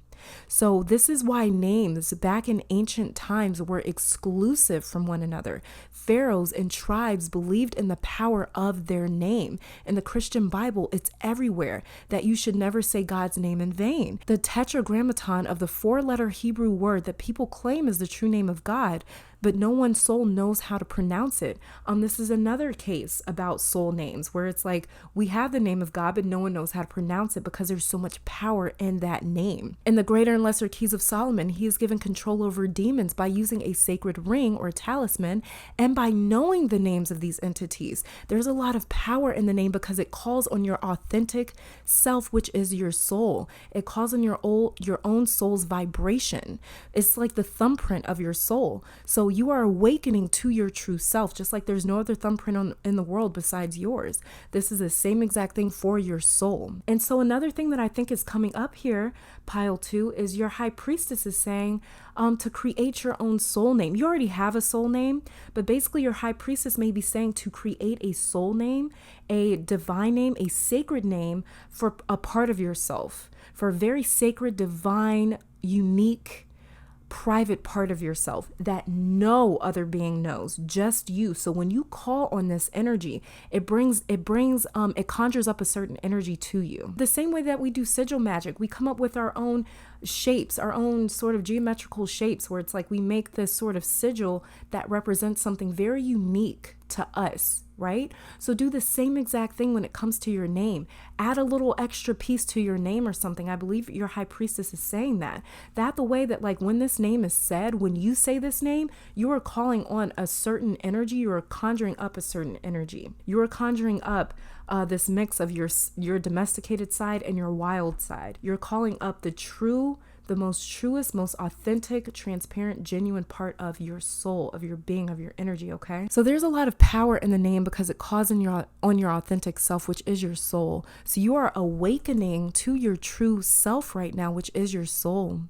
So this is why names back in ancient times were exclusive from one another. Pharaohs and tribes believed in the power of their name. In the Christian Bible, it's everywhere that you should never say God's name in vain. The tetragrammaton of the 4-letter Hebrew word that people claim is the true name of God, but no one's soul knows how to pronounce it. This is another case about soul names where it's like we have the name of God, but no one knows how to pronounce it because there's so much power in that name. In the Greater and Lesser Keys of Solomon, he is given control over demons by using a sacred ring or talisman and by knowing the names of these entities. There's a lot of power in the name because it calls on your authentic self, which is your soul. It calls on your own soul's vibration. It's like the thumbprint of your soul. So you are awakening to your true self, just like there's no other thumbprint in the world besides yours. This is the same exact thing for your soul. And so another thing that I think is coming up here, pile 2, is your high priestess is saying to create your own soul name. You already have a soul name, but basically your high priestess may be saying to create a soul name, a divine name, a sacred name for a part of yourself, for a very sacred, divine, unique, private part of yourself that no other being knows, just you. So when you call on this energy, it conjures up a certain energy to you. The same way that we do sigil magic, we come up with our own shapes, our own sort of geometrical shapes, where it's like we make this sort of sigil that represents something very unique to us, right? So do the same exact thing when it comes to your name. Add a little extra piece to your name or something. I believe your high priestess is saying that the way that like when this name is said, when you say this name, you are calling on a certain energy. You are conjuring up a certain energy. You are conjuring up this mix of your domesticated side and your wild side. You're calling up the most truest, most authentic, transparent, genuine part of your soul, of your being, of your energy, okay? So there's a lot of power in the name because it calls on your authentic self, which is your soul. So you are awakening to your true self right now, which is your soul.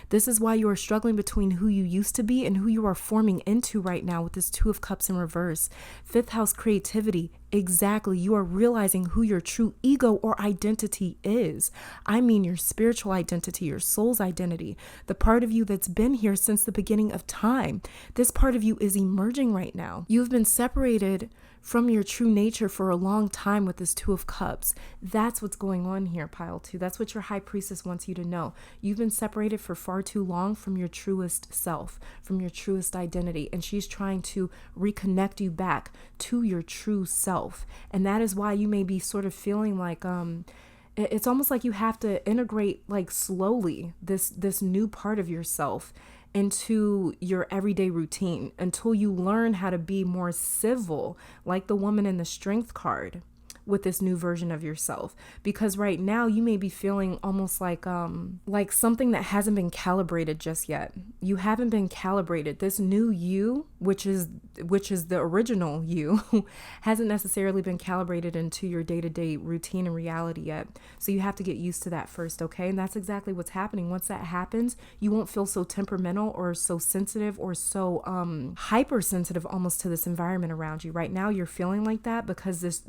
This is why you are struggling between who you used to be and who you are forming into right now with this 2 of Cups in reverse. 5th house, creativity. Exactly. You are realizing who your true ego or identity is. I mean, your spiritual identity, your soul's identity, the part of you that's been here since the beginning of time. This part of you is emerging right now. You've been separated from your true nature for a long time with this Two of Cups. That's what's going on here, pile 2. That's what your high priestess wants you to know. You've been separated for far too long from your truest self, from your truest identity, and she's trying to reconnect you back to your true self. And that is why you may be sort of feeling like it's almost like you have to integrate, like, slowly this new part of yourself into your everyday routine until you learn how to be more civil, like the woman in the Strength card, with this new version of yourself. Because right now you may be feeling almost like something that hasn't been calibrated just yet. You haven't been calibrated. This new you, which is the original you, hasn't necessarily been calibrated into your day-to-day routine and reality yet. So you have to get used to that first, okay? And that's exactly what's happening. Once that happens, you won't feel so temperamental or so sensitive or so hypersensitive almost to this environment around you. Right now you're feeling like that because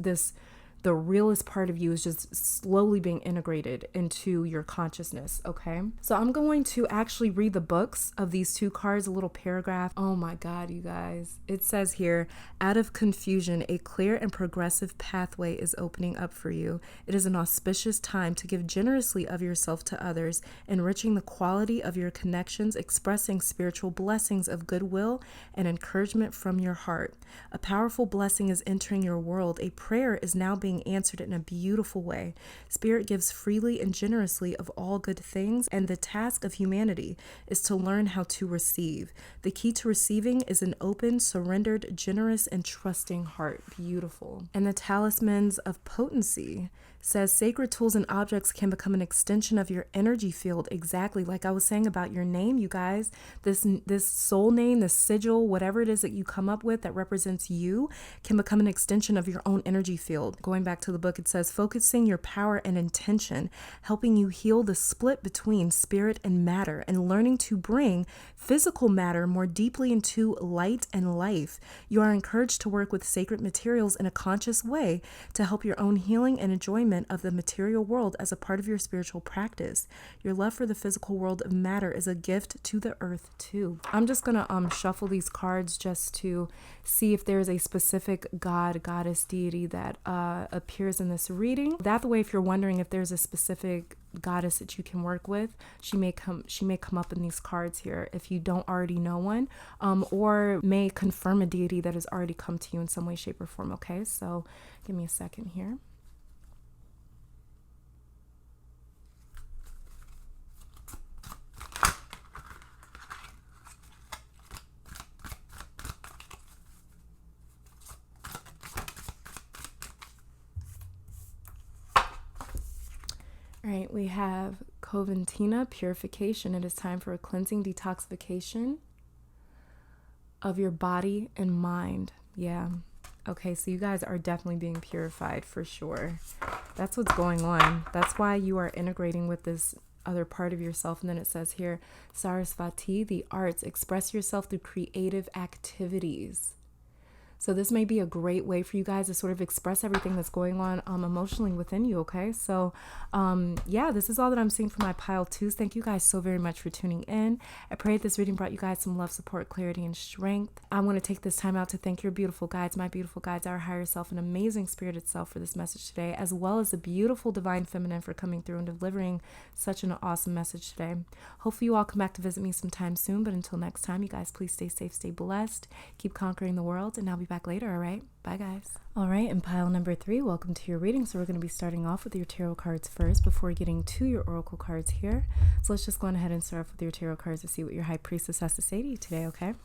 the realest part of you is just slowly being integrated into your consciousness, okay? So I'm going to actually read the books of these 2 cards, a little paragraph. Oh my God, you guys. It says here, out of confusion, a clear and progressive pathway is opening up for you. It is an auspicious time to give generously of yourself to others, enriching the quality of your connections, expressing spiritual blessings of goodwill and encouragement from your heart. A powerful blessing is entering your world. A prayer is now being answered in a beautiful way. Spirit gives freely and generously of all good things, and the task of humanity is to learn how to receive. The key to receiving is an open, surrendered, generous, and trusting heart. Beautiful. And the talismans of potency says sacred tools and objects can become an extension of your energy field. Exactly like I was saying about your name, you guys. This soul name, this sigil, whatever it is that you come up with that represents you, can become an extension of your own energy field. Going back to the book, it says focusing your power and intention, helping you heal the split between spirit and matter, and learning to bring physical matter more deeply into light and life. You are encouraged to work with sacred materials in a conscious way to help your own healing and enjoyment of the material world as a part of your spiritual practice. Your love for the physical world of matter is a gift to the earth too. I'm just gonna shuffle these cards just to see if there's a specific god, goddess, deity that appears in this reading. That way, if you're wondering if there's a specific goddess that you can work with, she may come up in these cards here if you don't already know one, or may confirm a deity that has already come to you in some way, shape, or form. Okay, so give me a second here. All right, we have Coventina, purification. It is time for a cleansing detoxification of your body and mind. Yeah. Okay, so you guys are definitely being purified for sure. That's what's going on. That's why you are integrating with this other part of yourself. And then it says here, Sarasvati, the arts, express yourself through creative activities. So this may be a great way for you guys to sort of express everything that's going on emotionally within you, okay? So, yeah, this is all that I'm seeing for my pile 2s. Thank you guys so very much for tuning in. I pray that this reading brought you guys some love, support, clarity, and strength. I want to take this time out to thank your beautiful guides, my beautiful guides, our higher self, and amazing spirit itself for this message today, as well as the beautiful divine feminine for coming through and delivering such an awesome message today. Hopefully you all come back to visit me sometime soon, but until next time, you guys, please stay safe, stay blessed, keep conquering the world, and I'll be back later. All right, bye guys. All right, in pile number 3, welcome to your reading. So we're going to be starting off with your tarot cards first before getting to your oracle cards here. So let's just go on ahead and start off with your tarot cards to see what your high priestess has to say to you today, okay?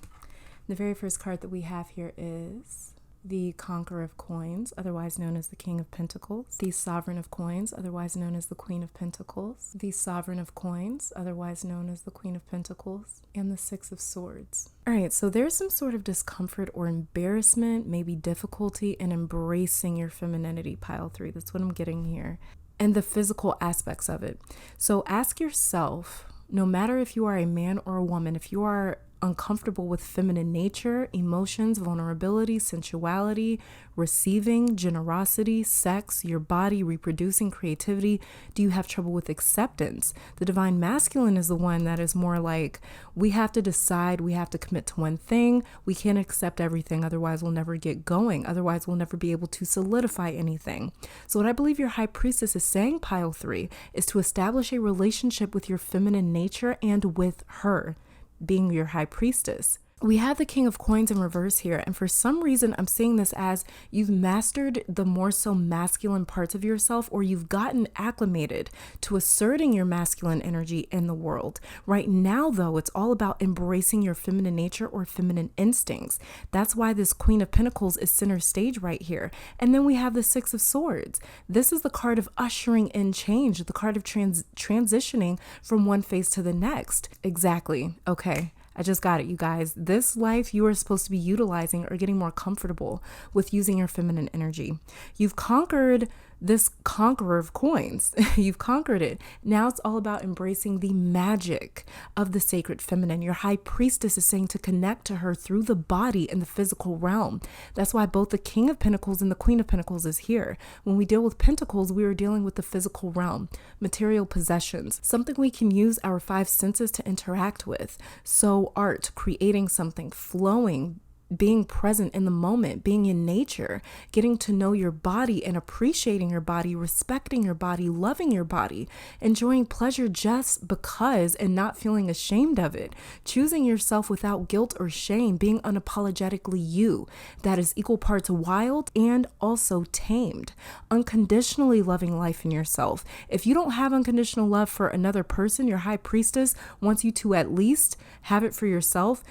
The very first card that we have here is the Conqueror of Coins, otherwise known as the King of Pentacles, the Sovereign of Coins, otherwise known as the Queen of Pentacles, the Sovereign of Coins, otherwise known as the Queen of Pentacles, and the Six of Swords. All right, so there's some sort of discomfort or embarrassment, maybe difficulty in embracing your femininity, pile 3. That's what I'm getting here. And the physical aspects of it. So ask yourself, no matter if you are a man or a woman, if you are uncomfortable with feminine nature, emotions, vulnerability, sensuality, receiving, generosity, sex, your body, reproducing, creativity? Do you have trouble with acceptance? The divine masculine is the one that is more like, we have to decide, we have to commit to one thing. We can't accept everything, otherwise we'll never get going. Otherwise we'll never be able to solidify anything. So what I believe your high priestess is saying, pile 3, is to establish a relationship with your feminine nature and with her, being your high priestess. We have the King of Coins in reverse here, and for some reason I'm seeing this as you've mastered the more so masculine parts of yourself, or you've gotten acclimated to asserting your masculine energy in the world. Right now, though, it's all about embracing your feminine nature or feminine instincts. That's why this Queen of Pentacles is center stage right here. And then we have the Six of Swords. This is the card of ushering in change, the card of transitioning from one phase to the next. Exactly. Okay. I just got it, you guys. This life, you are supposed to be utilizing or getting more comfortable with using your feminine energy. You've conquered this conqueror of coins. You've conquered it. Now it's all about embracing the magic of the sacred feminine. Your high priestess is saying to connect to her through the body and the physical realm. That's why both the King of Pentacles and the Queen of Pentacles is here. When we deal with Pentacles, we are dealing with the physical realm, material possessions, something we can use our 5 senses to interact with. So art, creating something, flowing, being present in the moment, being in nature, getting to know your body and appreciating your body, respecting your body, loving your body, enjoying pleasure just because and not feeling ashamed of it, choosing yourself without guilt or shame, being unapologetically you. That is equal parts wild and also tamed, unconditionally loving life and yourself. If you don't have unconditional love for another person, your high priestess wants you to at least have it for yourself.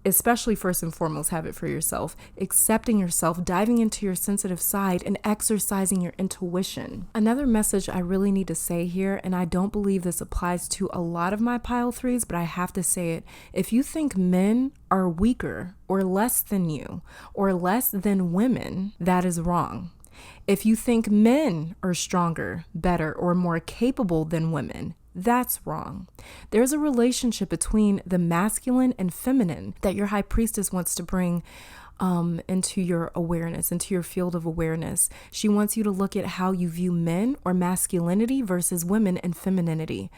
Especially first and foremost, have it for yourself, accepting yourself, diving into your sensitive side and exercising your intuition. Another message I really need to say here, and I don't believe this applies to a lot of my pile 3s, but I have to say it. If you think men are weaker or less than you or less than women, that is wrong. If you think men are stronger, better, or more capable than women, that's wrong. There's a relationship between the masculine and feminine that your high priestess wants to bring into your awareness, into your field of awareness. She wants you to look at how you view men or masculinity versus women and femininity.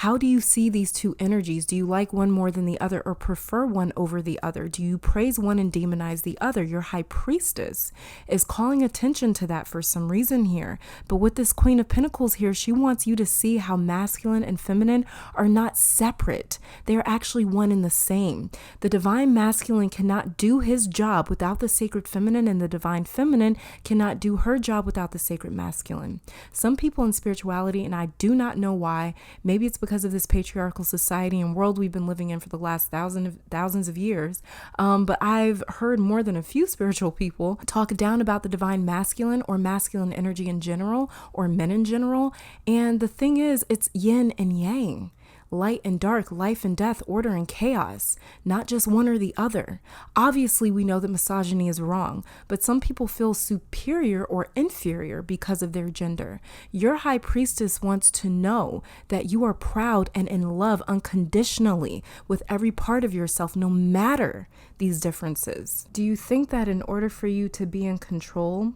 How do you see these two energies? Do you like one more than the other or prefer one over the other? Do you praise one and demonize the other? Your high priestess is calling attention to that for some reason here. But with this Queen of Pentacles here, she wants you to see how masculine and feminine are not separate. They are actually one and the same. The divine masculine cannot do his job without the sacred feminine, and the divine feminine cannot do her job without the sacred masculine. Some people in spirituality, and I do not know why, maybe it's because of this patriarchal society and world we've been living in for the last thousands of years. But I've heard more than a few spiritual people talk down about the divine masculine or masculine energy in general, or men in general. And the thing is, it's yin and yang. Light and dark, life and death, order and chaos, not just one or the other. Obviously, we know that misogyny is wrong, but some people feel superior or inferior because of their gender. Your high priestess wants to know that you are proud and in love unconditionally with every part of yourself, no matter these differences. Do you think that in order for you to be in control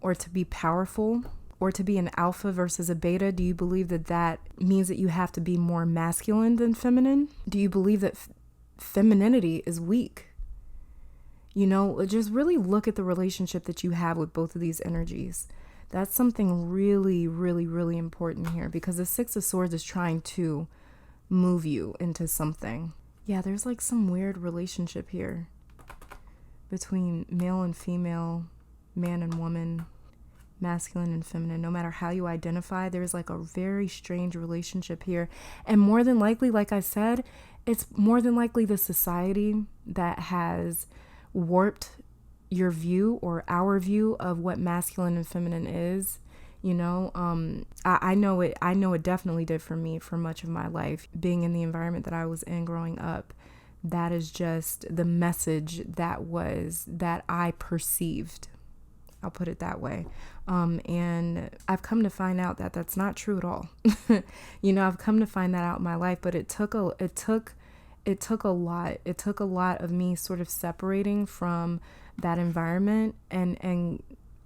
or to be powerful, or to be an alpha versus a beta, do you believe that that means that you have to be more masculine than feminine? Do you believe that femininity is weak? You know, just really look at the relationship that you have with both of these energies. That's something really, really, really important here, because the Six of Swords is trying to move you into something. Yeah, there's like some weird relationship here between male and female, man and woman, masculine and feminine. No matter how you identify, there's like a very strange relationship here. And more than likely, like I said, it's more than likely the society that has warped your view or our view of what masculine and feminine is. You know, I know it definitely did for me for much of my life, being in the environment that I was in growing up. That is just the message that I perceived. I'll put it that way. And I've come to find out that that's not true at all. You know, I've come to find that out in my life, but it took it took a lot. It took a lot of me sort of separating from that environment and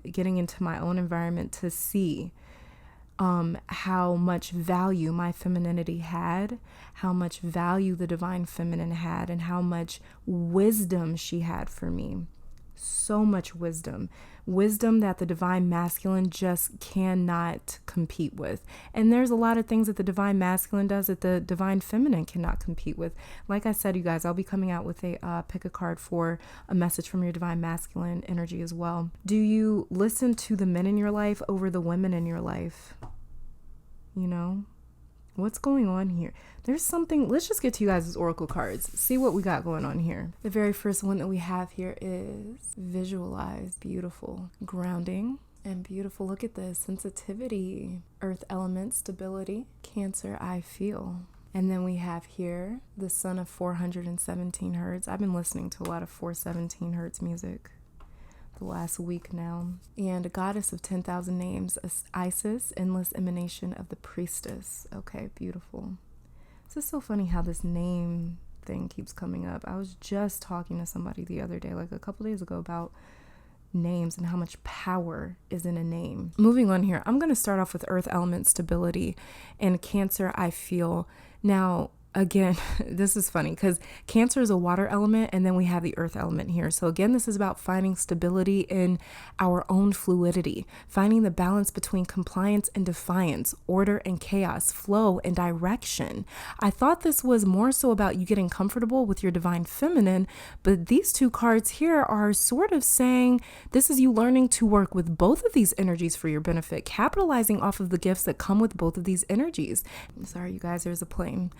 getting into my own environment to see how much value my femininity had, how much value the divine feminine had, and how much wisdom she had for me. So much wisdom that the divine masculine just cannot compete with. And there's a lot of things that the divine masculine does that the divine feminine cannot compete with. Like I said, you guys, I'll be coming out with a pick a card for a message from your divine masculine energy as well. Do you listen to the men in your life over the women in your life? You know, what's going on here? There's something. Let's just get to you guys' oracle cards. See what we got going on here. The very first one that we have here is visualize. Beautiful. Grounding and beautiful. Look at this. Sensitivity. Earth element. Stability. Cancer. I feel. And then we have here the sun of 417 hertz. I've been listening to a lot of 417 hertz music the last week now. And a goddess of 10,000 names, Isis, endless emanation of the priestess. Okay, beautiful. It's just so funny how this name thing keeps coming up. I was just talking to somebody the other day, like a couple days ago, about names and how much power is in a name. Moving on here, I'm going to start off with earth element stability and Cancer, I feel. Now, again, this is funny because Cancer is a water element and then we have the earth element here. So again, this is about finding stability in our own fluidity, finding the balance between compliance and defiance, order and chaos, flow and direction. I thought this was more so about you getting comfortable with your divine feminine, but these two cards here are sort of saying this is you learning to work with both of these energies for your benefit, capitalizing off of the gifts that come with both of these energies. Sorry, you guys, there's a plane.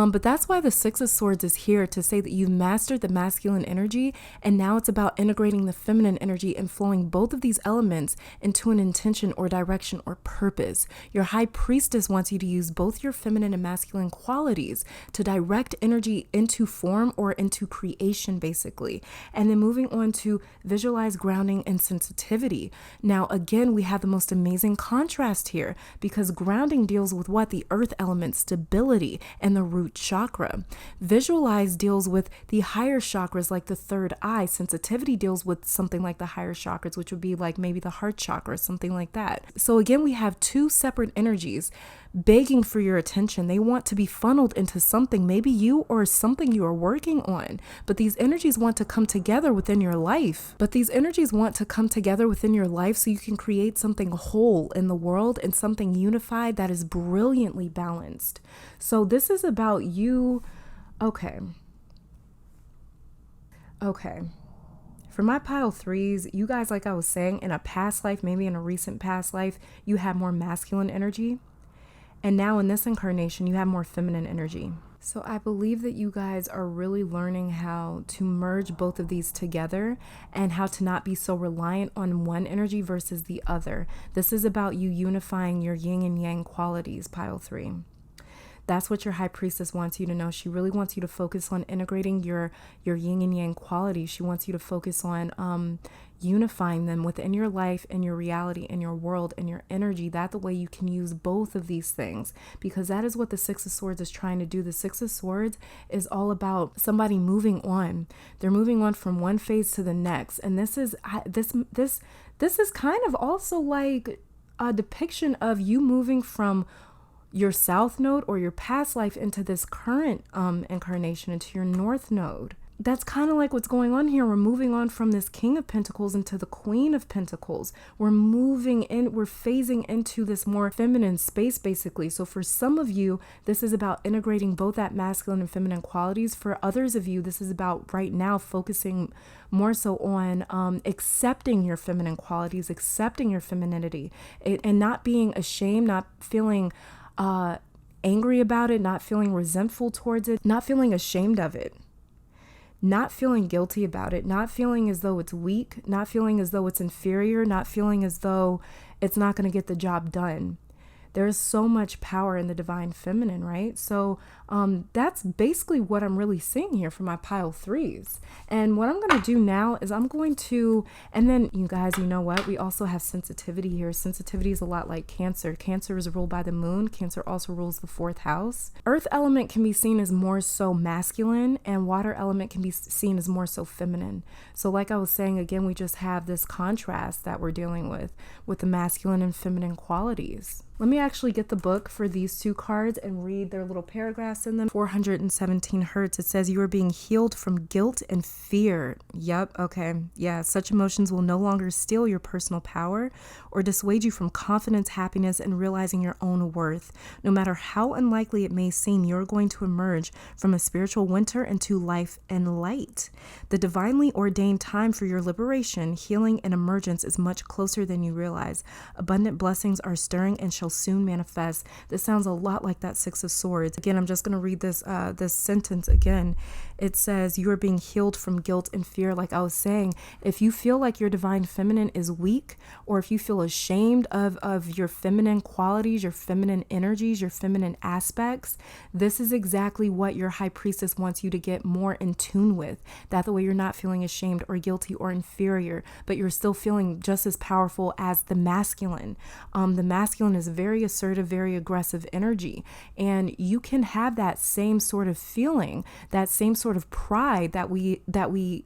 But that's why the Six of Swords is here to say that you've mastered the masculine energy and now it's about integrating the feminine energy and flowing both of these elements into an intention or direction or purpose. Your high priestess wants you to use both your feminine and masculine qualities to direct energy into form or into creation, basically. And then moving on to visualize grounding and sensitivity. Now, again, we have the most amazing contrast here because grounding deals with what? The earth element, stability, and the root chakra. Visualize deals with the higher chakras like the third eye. Sensitivity deals with something like the higher chakras, which would be like maybe the heart chakra, something like that. So again, we have two separate energies begging for your attention. They want to be funneled into something, maybe you or something you are working on. But these energies want to come together within your life. So you can create something whole in the world and something unified that is brilliantly balanced. So this is about you. Okay. For my pile threes, you guys, like I was saying, in a past life, maybe in a recent past life, you had more masculine energy. And now in this incarnation, you have more feminine energy. So I believe that you guys are really learning how to merge both of these together and how to not be so reliant on one energy versus the other. This is about you unifying your yin and yang qualities, pile three. That's what your high priestess wants you to know. She really wants you to focus on integrating your yin and yang qualities. She wants you to focus on unifying them within your life and your reality and your world and your energy. That the way you can use both of these things, because that is what the Six of Swords is trying to do. The Six of Swords is all about somebody moving on. They're moving on from one phase to the next. And this is kind of also like a depiction of you moving from your south node or your past life into this current incarnation, into your north node. That's kind of like what's going on here. We're moving on from this King of Pentacles into the Queen of Pentacles. We're phasing into this more feminine space, basically. So for some of you, this is about integrating both that masculine and feminine qualities. For others of you, this is about right now focusing more so on accepting your feminine qualities, accepting your femininity, and not being ashamed, not feeling angry about it, not feeling resentful towards it, not feeling ashamed of it, not feeling guilty about it, not feeling as though it's weak, not feeling as though it's inferior, not feeling as though it's not going to get the job done. There's so much power in the divine feminine, right? So that's basically what I'm really seeing here for my pile threes. And what I'm going to do now is I'm going to, and then you guys, you know what? We also have sensitivity here. Sensitivity is a lot like Cancer. Cancer is ruled by the moon. Cancer also rules the fourth house. Earth element can be seen as more so masculine, and water element can be seen as more so feminine. So like I was saying, again, we just have this contrast that we're dealing with the masculine and feminine qualities. Let me actually get the book for these two cards and read their little paragraphs in them. 417 hertz. It says you are being healed from guilt and fear. Yep. Okay. Yeah. Such emotions will no longer steal your personal power or dissuade you from confidence, happiness, and realizing your own worth. No matter how unlikely it may seem, you're going to emerge from a spiritual winter into life and light. The divinely ordained time for your liberation, healing, and emergence is much closer than you realize. Abundant blessings are stirring and shall soon manifest. This sounds a lot like that Six of Swords. Again, I'm just going to read this sentence again. It says you are being healed from guilt and fear. Like I was saying, if you feel like your divine feminine is weak, or if you feel ashamed of your feminine qualities, your feminine energies, your feminine aspects, this is exactly what your high priestess wants you to get more in tune with. That the way you're not feeling ashamed or guilty or inferior, but you're still feeling just as powerful as the masculine. The masculine is very assertive, very aggressive energy, and you can have that same sort of feeling, that same sort of pride that we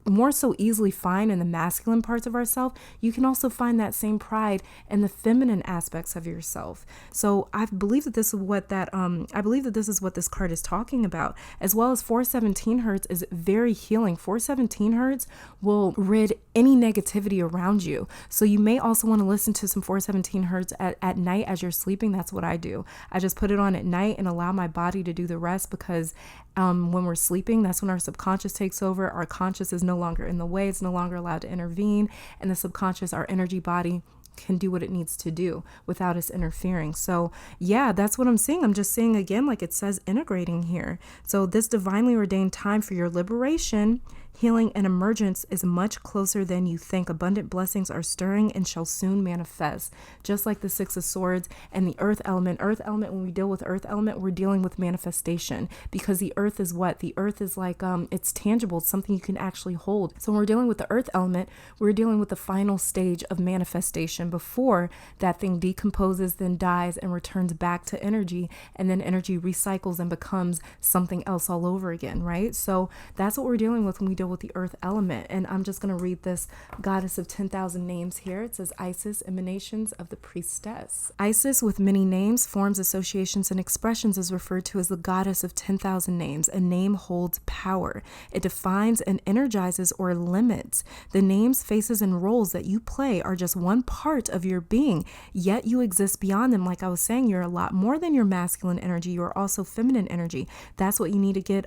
more so easily find in the masculine parts of ourselves. You can also find that same pride in the feminine aspects of yourself. So I believe that this is what this card is talking about, as well as 417 hertz is very healing. 417 hertz will rid any negativity around you. So you may also want to listen to some 417 hertz at night as you're sleeping. That's what I do. I just put it on at night and allow my body to do the rest, because when we're sleeping, that's when our subconscious takes over. Our conscious is no longer in the way. It's no longer allowed to intervene. And the subconscious, our energy body, can do what it needs to do without us interfering. So yeah, that's what I'm seeing. I'm just saying again, like it says, integrating here. So this divinely ordained time for your liberation, healing, and emergence is much closer than you think. Abundant blessings are stirring and shall soon manifest. Just like the Six of Swords and the earth element. Earth element, when we deal with earth element, we're dealing with manifestation, because the earth is what? The earth is like, it's tangible. It's something you can actually hold. So when we're dealing with the earth element, we're dealing with the final stage of manifestation before that thing decomposes, then dies and returns back to energy. And then energy recycles and becomes something else all over again, right? So that's what we're dealing with when we deal with the earth element. And I'm just going to read this goddess of 10,000 names here. It says Isis, emanations of the priestess. Isis, with many names, forms, associations, and expressions, is referred to as the goddess of 10,000 names. A name holds power. It defines and energizes or limits. The names, faces, and roles that you play are just one part of your being, yet you exist beyond them. Like I was saying, you're a lot more than your masculine energy. You're also feminine energy. That's what you need to get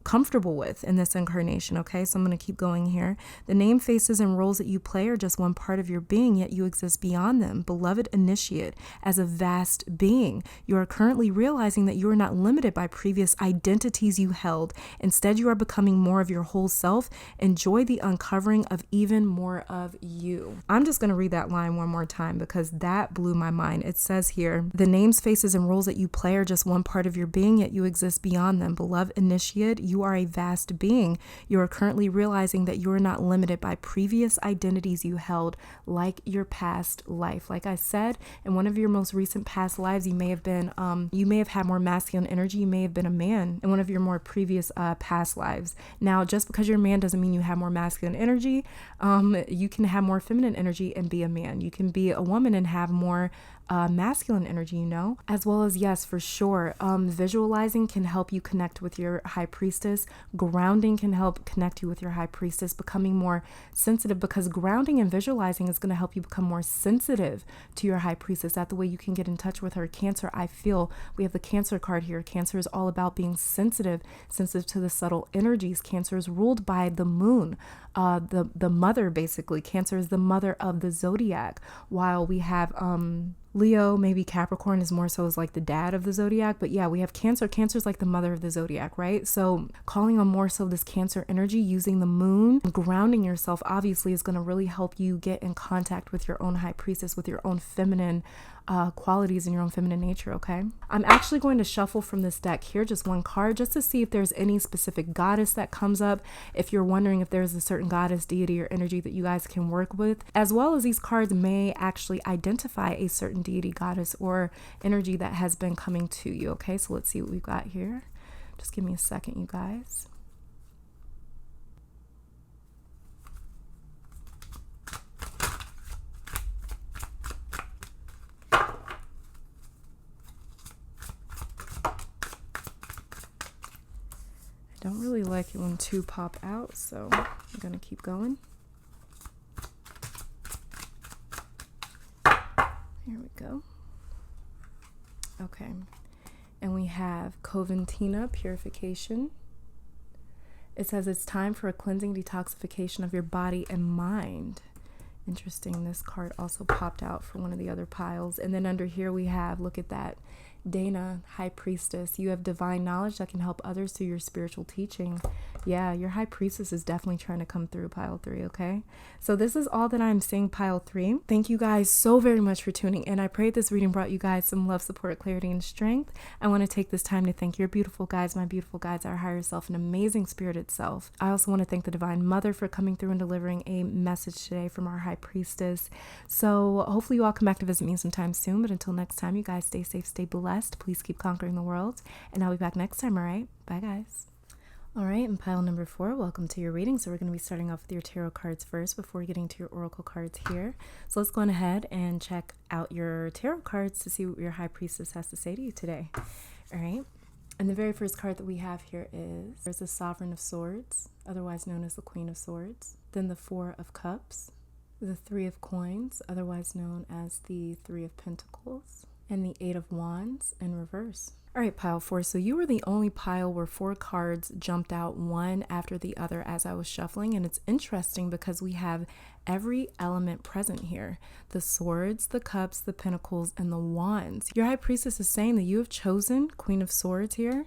comfortable with in this incarnation. Okay, so I'm going to keep going here. The name, faces, and roles that you play are just one part of your being, yet you exist beyond them. Beloved initiate, as a vast being, you are currently realizing that you are not limited by previous identities you held. Instead, you are becoming more of your whole self. Enjoy the uncovering of even more of you. I'm just going to read that line one more time because that blew my mind. It says here, the names, faces, and roles that you play are just one part of your being, yet you exist beyond them. Beloved initiate, you are a vast being. You are currently realizing that you are not limited by previous identities you held, like your past life. Like I said, in one of your most recent past lives, you may have had more masculine energy. You may have been a man in one of your more previous past lives. Now, just because you're a man doesn't mean you have more masculine energy. You can have more feminine energy and be a man. You can be a woman and have more masculine energy, you know, as well as, yes, for sure. Visualizing can help you connect with your high priestess. Grounding can help connect you with your high priestess, becoming more sensitive, because grounding and visualizing is going to help you become more sensitive to your high priestess. That's the way you can get in touch with her. Cancer, I feel we have the Cancer card here. Cancer is all about being sensitive to the subtle energies. Cancer is ruled by the moon, the mother, basically. Cancer is the mother of the zodiac, while we have Leo, maybe Capricorn is more so as like the dad of the zodiac. But yeah, we have Cancer. Cancer is like the mother of the zodiac, right? So calling on more so this Cancer energy, using the moon, grounding yourself obviously is going to really help you get in contact with your own high priestess, with your own feminine qualities and your own feminine nature. Okay, I'm actually going to shuffle from this deck here just one card just to see if there's any specific goddess that comes up, if you're wondering if there's a certain goddess, deity, or energy that you guys can work with, as well as these cards may actually identify a certain deity, goddess, or energy that has been coming to you. Okay, so let's see what we've got here. Just give me a second, you guys. Don't really like it when two pop out, so I'm gonna keep going. Here we go. Okay, and we have Coventina, purification. It says it's time for a cleansing detoxification of your body and mind. Interesting, this card also popped out for one of the other piles. And then under here we have, look at that, Dana, High Priestess. You have divine knowledge that can help others through your spiritual teaching. Yeah, your High Priestess is definitely trying to come through, pile 3, okay? So this is all that I'm seeing, pile 3. Thank you guys so very much for tuning in. I pray this reading brought you guys some love, support, clarity, and strength. I want to take this time to thank your beautiful guides, my beautiful guides, our higher self, an amazing spirit itself. I also want to thank the Divine Mother for coming through and delivering a message today from our High Priestess. So hopefully you all come back to visit me sometime soon. But until next time, you guys stay safe, stay blessed. Please keep conquering the world. And I'll be back next time, all right? Bye, guys. All right, and pile number 4, welcome to your reading. So we're going to be starting off with your tarot cards first before getting to your oracle cards here. So let's go on ahead and check out your tarot cards to see what your High Priestess has to say to you today. All right, and the very first card that we have here is there's the Sovereign of Swords, otherwise known as the Queen of Swords. Then the 4 of Cups, the 3 of Coins, otherwise known as the 3 of Pentacles, and the 8 of Wands in reverse. All right, pile 4. So you were the only pile where 4 cards jumped out one after the other as I was shuffling. And it's interesting because we have every element present here. The swords, the cups, the pentacles, and the wands. Your High Priestess is saying that you have chosen, Queen of Swords here,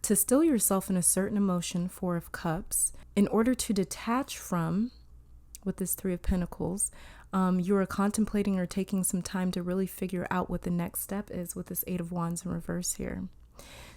to still yourself in a certain emotion, 4 of Cups, in order to detach from, with this 3 of Pentacles, you are contemplating or taking some time to really figure out what the next step is with this 8 of Wands in reverse here.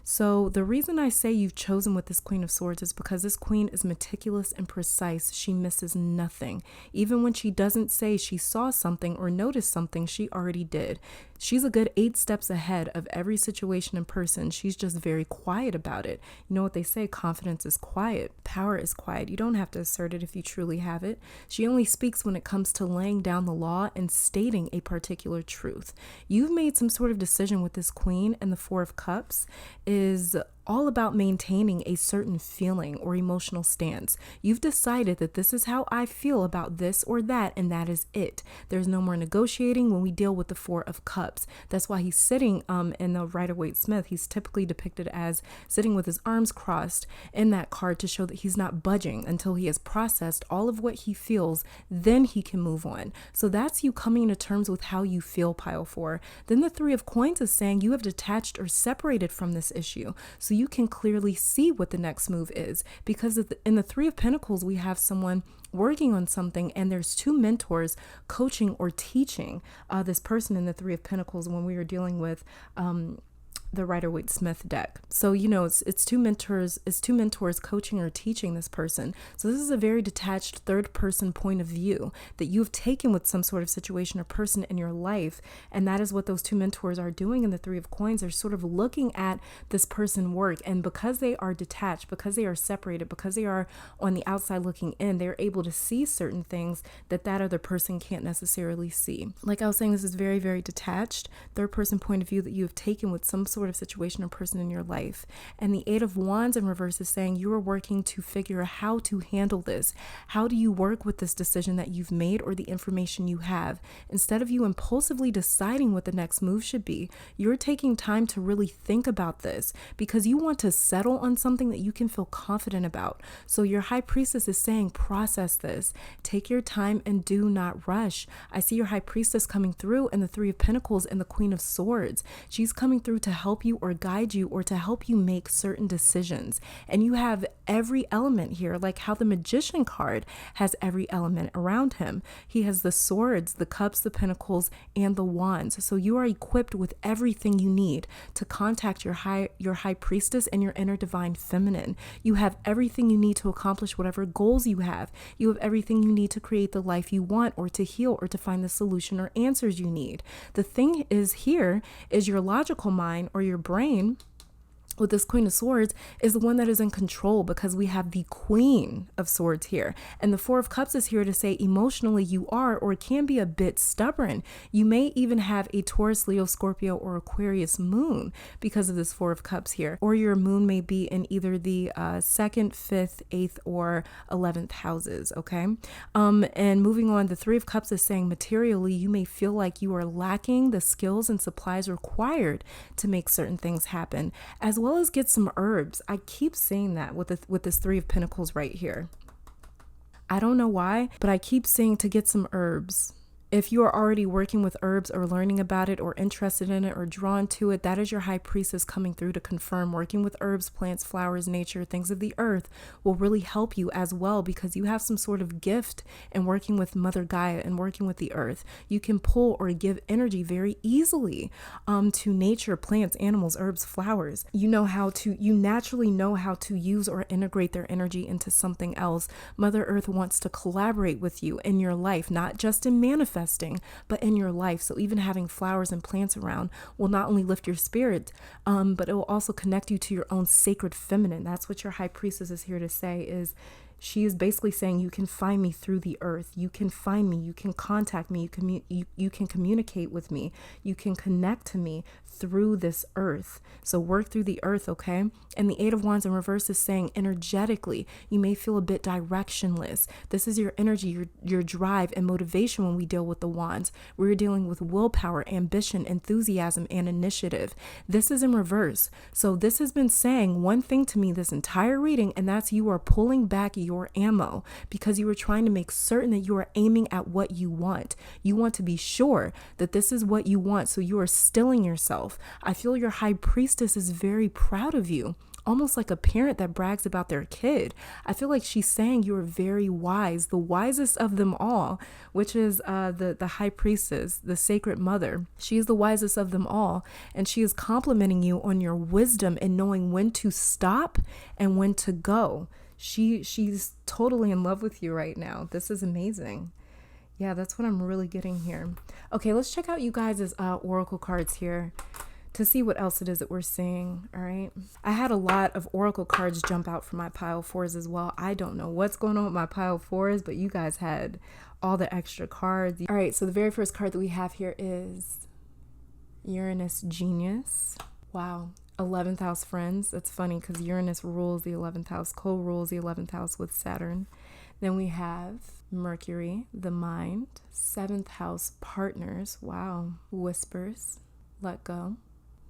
So the reason I say you've chosen with this Queen of Swords is because this queen is meticulous and precise. She misses nothing. Even when she doesn't say she saw something or noticed something, she already did. She's a good 8 steps ahead of every situation and person. She's just very quiet about it. You know what they say, confidence is quiet. Power is quiet. You don't have to assert it if you truly have it. She only speaks when it comes to laying down the law and stating a particular truth. You've made some sort of decision with this queen, and the 4 of Cups is all about maintaining a certain feeling or emotional stance. You've decided that this is how I feel about this or that, and that is it. There's no more negotiating when we deal with the 4 of Cups. That's why he's sitting in the Rider-Waite-Smith. He's typically depicted as sitting with his arms crossed in that card to show that he's not budging until he has processed all of what he feels. Then he can move on. So that's you coming to terms with how you feel, pile 4. Then the 3 of Coins is saying you have detached or separated from this issue. So you can clearly see what the next move is, because in the 3 of Pentacles, we have someone working on something, and there's 2 mentors coaching or teaching this person in the 3 of Pentacles when we were dealing with the Rider-Waite-Smith deck. So, you know, it's two mentors coaching or teaching this person. So this is a very detached third person point of view that you've taken with some sort of situation or person in your life. And that is what those 2 mentors are doing in the 3 of Coins. They're sort of looking at this person work, and because they are detached, because they are separated, because they are on the outside looking in, they're able to see certain things that other person can't necessarily see. Like I was saying, this is very, very detached third person point of view that you have taken with some sort sort of situation or person in your life. And the Eight of Wands in reverse is saying you are working to figure out how to handle this. How do you work with this decision that you've made or the information you have? Instead of you impulsively deciding what the next move should be, you're taking time to really think about this because you want to settle on something that you can feel confident about. So your High Priestess is saying, process this. Take your time and do not rush. I see your High Priestess coming through and the Three of Pentacles and the Queen of Swords. She's coming through to help you or guide you or to help you make certain decisions. And you have every element here, like how the Magician card has every element around him. He has the swords, the cups, the pentacles, and the wands. So you are equipped with everything you need to contact your high priestess and your inner divine feminine. You have everything you need to accomplish whatever goals you have. You have everything you need to create the life you want or to heal or to find the solution or answers you need. The thing is here is your logical mind or your brain with this Queen of Swords is the one that is in control because we have the Queen of Swords here. And the Four of Cups is here to say emotionally you are or can be a bit stubborn. You may even have a Taurus, Leo, Scorpio, or Aquarius moon because of this Four of Cups here. Or your moon may be in either the 2nd, 5th, 8th, or 11th houses, okay? And moving on, the Three of Cups is saying materially you may feel like you are lacking the skills and supplies required to make certain things happen, as well as get some herbs. I keep saying that with this Three of Pentacles right here. I don't know why, but I keep saying to get some herbs. If you are already working with herbs or learning about it or interested in it or drawn to it, that is your High Priestess coming through to confirm working with herbs, plants, flowers, nature, things of the earth will really help you as well because you have some sort of gift in working with Mother Gaia and working with the earth. You can pull or give energy very easily to nature, plants, animals, herbs, flowers. You naturally know how to use or integrate their energy into something else. Mother Earth wants to collaborate with you in your life, not just in manifesting, but in your life. So even having flowers and plants around will not only lift your spirit, but it will also connect you to your own sacred feminine. That's what your High Priestess is here to say is she is basically saying you can find me through the earth. You can find me. You can contact me. You can communicate with me. You can connect to me through this earth. So work through the earth, okay? And the Eight of Wands in reverse is saying energetically, you may feel a bit directionless. This is your energy, your drive and motivation when we deal with the wands. We're dealing with willpower, ambition, enthusiasm, and initiative. This is in reverse. So this has been saying one thing to me this entire reading, and that's you are pulling back your ammo because you are trying to make certain that you are aiming at what you want. You want to be sure that this is what you want. So you are stilling yourself. I feel your High Priestess is very proud of you, almost like a parent that brags about their kid. I feel like she's saying you are very wise, the wisest of them all, which is the High Priestess, the Sacred Mother. She is the wisest of them all, and she is complimenting you on your wisdom and knowing when to stop and when to go. She's totally in love with you right now. This is amazing. Yeah, that's what I'm really getting here. Okay, let's check out you guys' oracle cards here to see what else it is that we're seeing. All right. I had a lot of oracle cards jump out from my pile fours as well. I don't know what's going on with my pile fours, but you guys had all the extra cards. All right. So the very first card that we have here is Uranus Genius. Wow. 11th house, friends. That's funny because Uranus rules the 11th house, co-rules the 11th house with Saturn. Then we have Mercury, the mind. 7th house, partners. Wow. Whispers, let go.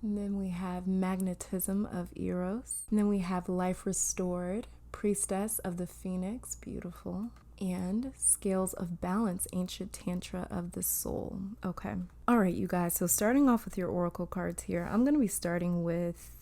And then we have magnetism of Eros. And then we have life restored, priestess of the phoenix, beautiful. And scales of balance, ancient tantra of the soul. Okay. All right, you guys. So starting off with your oracle cards here, I'm going to be starting with,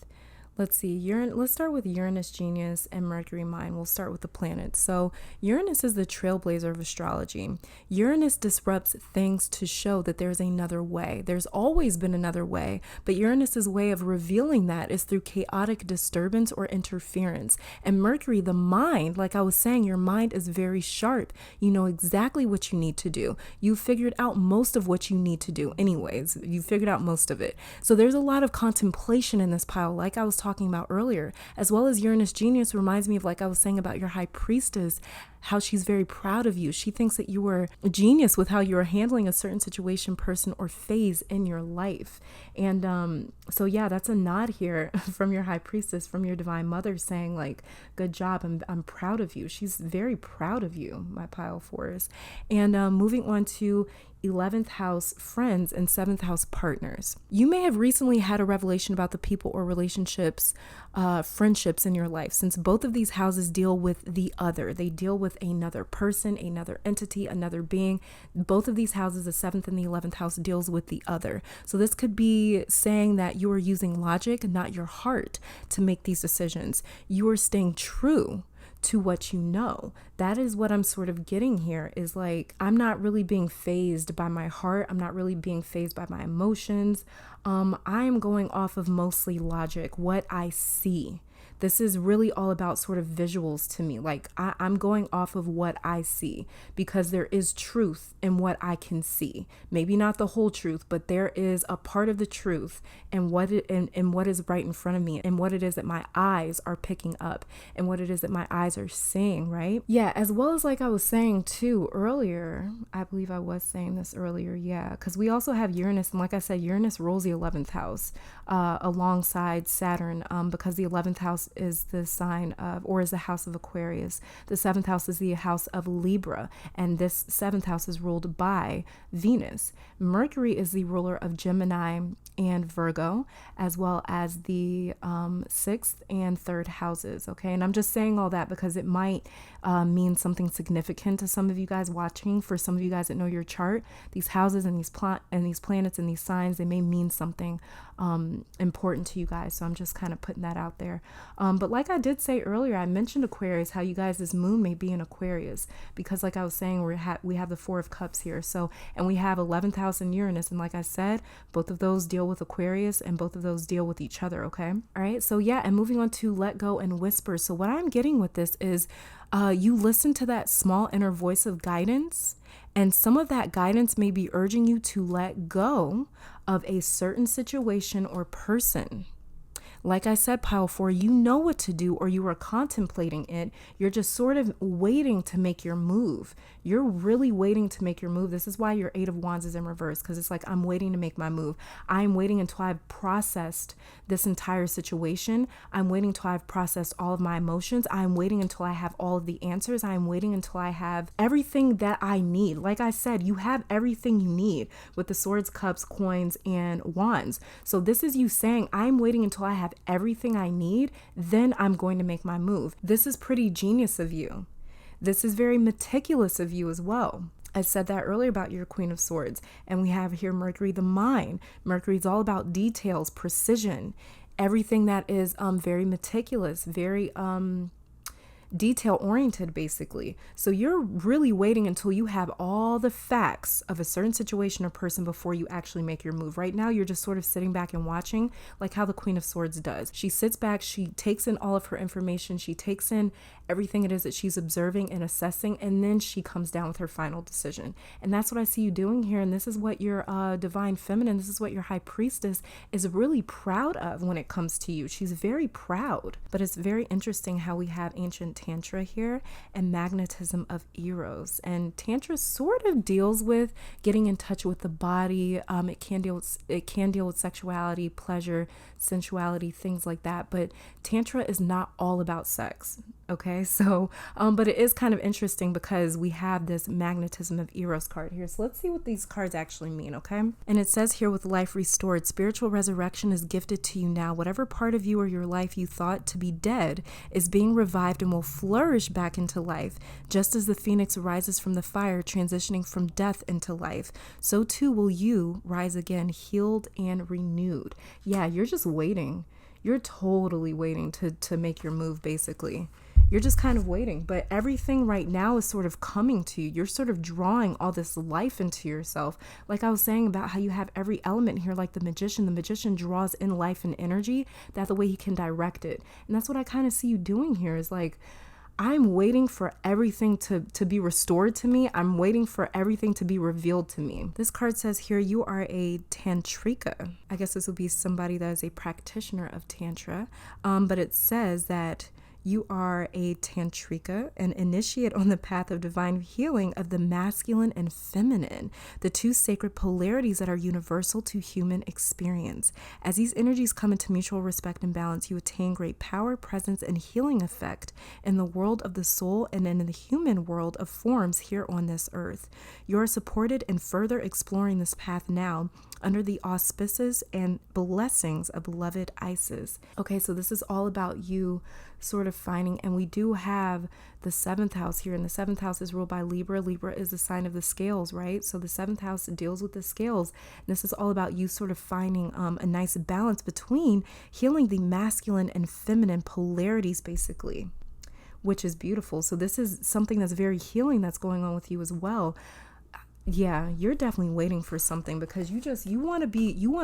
let's see, let's start with Uranus Genius and Mercury Mind. We'll start with the planets. So Uranus is the trailblazer of astrology. Uranus disrupts things to show that there's another way. There's always been another way, but Uranus's way of revealing that is through chaotic disturbance or interference. And Mercury, the mind, like I was saying, your mind is very sharp. You know exactly what you need to do. You figured out most of what you need to do anyways. You figured out most of it. So there's a lot of contemplation in this pile, like I was talking about earlier, as well as Uranus Genius reminds me of, like I was saying about your High Priestess, how she's very proud of you. She thinks that you were a genius with how you were handling a certain situation, person, or phase in your life. And so yeah, that's a nod here from your high priestess, from your divine mother, saying like, good job, I'm proud of you. She's very proud of you, my pile fours. And moving on to 11th house friends and 7th house partners. You may have recently had a revelation about the people or relationships, friendships in your life, since both of these houses deal with the other. They deal with another person, another entity, another being. Both of these houses, the 7th and the 11th house, deals with the other. So this could be saying that you are using logic, not your heart, to make these decisions. You are staying true to what you know. That is what I'm sort of getting here, is like, I'm not really being fazed by my heart. I'm not really being fazed by my emotions. I am going off of mostly logic, what I see. This is really all about sort of visuals to me. Like I'm going off of what I see, because there is truth in what I can see. Maybe not the whole truth, but there is a part of the truth and what is right in front of me, and what it is that my eyes are picking up, and what it is that my eyes are seeing, right? Yeah, as well as like I was saying too earlier, I believe I was saying this earlier, yeah, because we also have Uranus, and like I said, Uranus rules the 11th house alongside Saturn, because the 11th house is the sign of, or is the house of Aquarius. The 7th house is the house of Libra, and this 7th house is ruled by Venus. Mercury is the ruler of Gemini and Virgo, as well as the 6th and 3rd houses. Okay, and I'm just saying all that because it might mean something significant to some of you guys watching. For some of you guys that know your chart, these houses and these planets and these signs, they may mean something important to you guys. So I'm just kind of putting that out there. But like I did say earlier, I mentioned Aquarius, how you guys, this moon may be in Aquarius, because like I was saying, we have the 4 of Cups here. So, and we have 11th house and Uranus. And like I said, both of those deal with Aquarius, and both of those deal with each other. Okay. All right. So yeah. And moving on to let go and whisper. So what I'm getting with this is, you listen to that small inner voice of guidance, and some of that guidance may be urging you to let go of a certain situation or person. Like I said, pile 4, you know what to do, or you are contemplating it. You're just sort of waiting to make your move. You're really waiting to make your move. This is why your 8 of Wands is in reverse, because it's like, I'm waiting to make my move. I'm waiting until I've processed this entire situation. I'm waiting until I've processed all of my emotions. I'm waiting until I have all of the answers. I'm waiting until I have everything that I need. Like I said, you have everything you need with the swords, cups, coins, and wands. So this is you saying, I'm waiting until I have everything I need, then I'm going to make my move. This is pretty genius of you. This is very meticulous of you as well. I said that earlier about your Queen of Swords. And we have here Mercury, the mind. Mercury is all about details, precision, everything that is very meticulous, very detail oriented, basically. So you're really waiting until you have all the facts of a certain situation or person before you actually make your move. Right now, you're just sort of sitting back and watching, like how the Queen of Swords does. She sits back, she takes in all of her information, she takes in everything it is that she's observing and assessing, and then she comes down with her final decision. And that's what I see you doing here. And this is what your divine feminine, this is what your high priestess is really proud of when it comes to you. She's very proud. But it's very interesting how we have ancient Tantra here and magnetism of Eros. And Tantra sort of deals with getting in touch with the body. It can deal with sexuality, pleasure, sensuality, things like that. But Tantra is not all about sex. Okay, so, but it is kind of interesting because we have this magnetism of Eros card here. So let's see what these cards actually mean, okay? And it says here, with life restored, spiritual resurrection is gifted to you now. Whatever part of you or your life you thought to be dead is being revived and will flourish back into life. Just as the phoenix rises from the fire, transitioning from death into life, so too will you rise again, healed and renewed. Yeah, you're just waiting. You're totally waiting to make your move, basically. You're just kind of waiting, but everything right now is sort of coming to you. You're sort of drawing all this life into yourself. Like I was saying about how you have every element here, like the magician draws in life and energy. That's the way he can direct it. And that's what I kind of see you doing here, is like, I'm waiting for everything to be restored to me. I'm waiting for everything to be revealed to me. This card says here, you are a tantrika. I guess this would be somebody that is a practitioner of Tantra. But it says that You are a tantrika, an initiate on the path of divine healing of the masculine and feminine, the two sacred polarities that are universal to human experience. As these energies come into mutual respect and balance, you attain great power, presence, and healing effect in the world of the soul and in the human world of forms here on this earth. You are supported in further exploring this path now under the auspices and blessings of beloved Isis. Okay, so this is all about you sort of finding, and we do have the seventh house here, and the seventh house is ruled by Libra. Libra is the sign of the scales, right? So the seventh house deals with the scales. This is all about you sort of finding a nice balance between healing the masculine and feminine polarities, basically, which is beautiful. So this is something that's very healing that's going on with you as well. Yeah, you're definitely waiting for something because you want to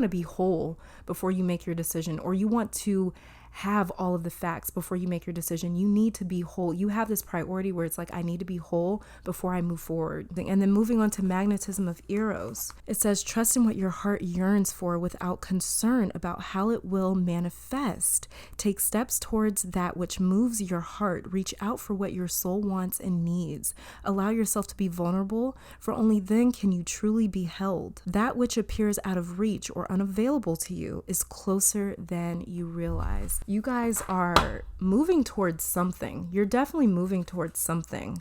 be whole before you make your decision, or you want to have all of the facts before you make your decision. You need to be whole. You have this priority where it's like, I need to be whole before I move forward. And then moving on to magnetism of Eros, it says, trust in what your heart yearns for without concern about how it will manifest. Take steps towards that which moves your heart. Reach out for what your soul wants and needs. Allow yourself to be vulnerable, for only then can you truly be held. That which appears out of reach or unavailable to you is closer than you realize. You guys are moving towards something. You're definitely moving towards something.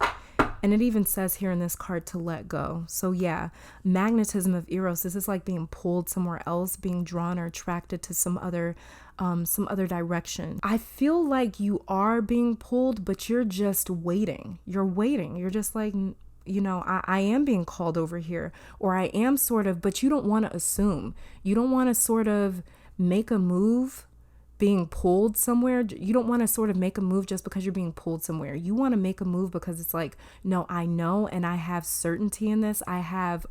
And it even says here in this card to let go. So yeah, magnetism of Eros. This is like being pulled somewhere else, being drawn or attracted to some other direction. I feel like you are being pulled, but you're just waiting. You're waiting. You're just like, you know, I am being called over here, or I am sort of, but you don't want to assume. You don't want to sort of make a move being pulled somewhere. You don't want to sort of make a move just because you're being pulled somewhere. You want to make a move because it's like, no, I know, and I have certainty in this. I have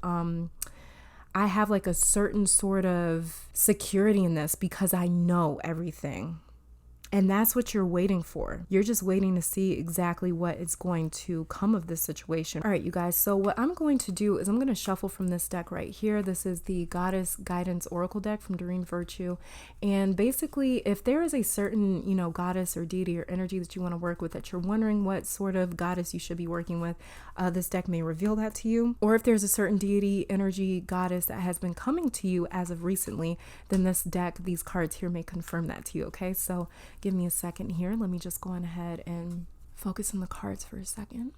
like a certain sort of security in this because I know everything. And that's what you're waiting for. You're just waiting to see exactly what is going to come of this situation. All right, you guys. So what I'm going to do is I'm going to shuffle from this deck right here. This is the Goddess Guidance Oracle deck from Doreen Virtue. And basically, if there is a certain, you know, goddess or deity or energy that you want to work with, that you're wondering what sort of goddess you should be working with, this deck may reveal that to you. Or if there's a certain deity, energy, goddess that has been coming to you as of recently, then this deck, these cards here may confirm that to you. Okay, so give me a second here. Let me just go on ahead and focus on the cards for a second.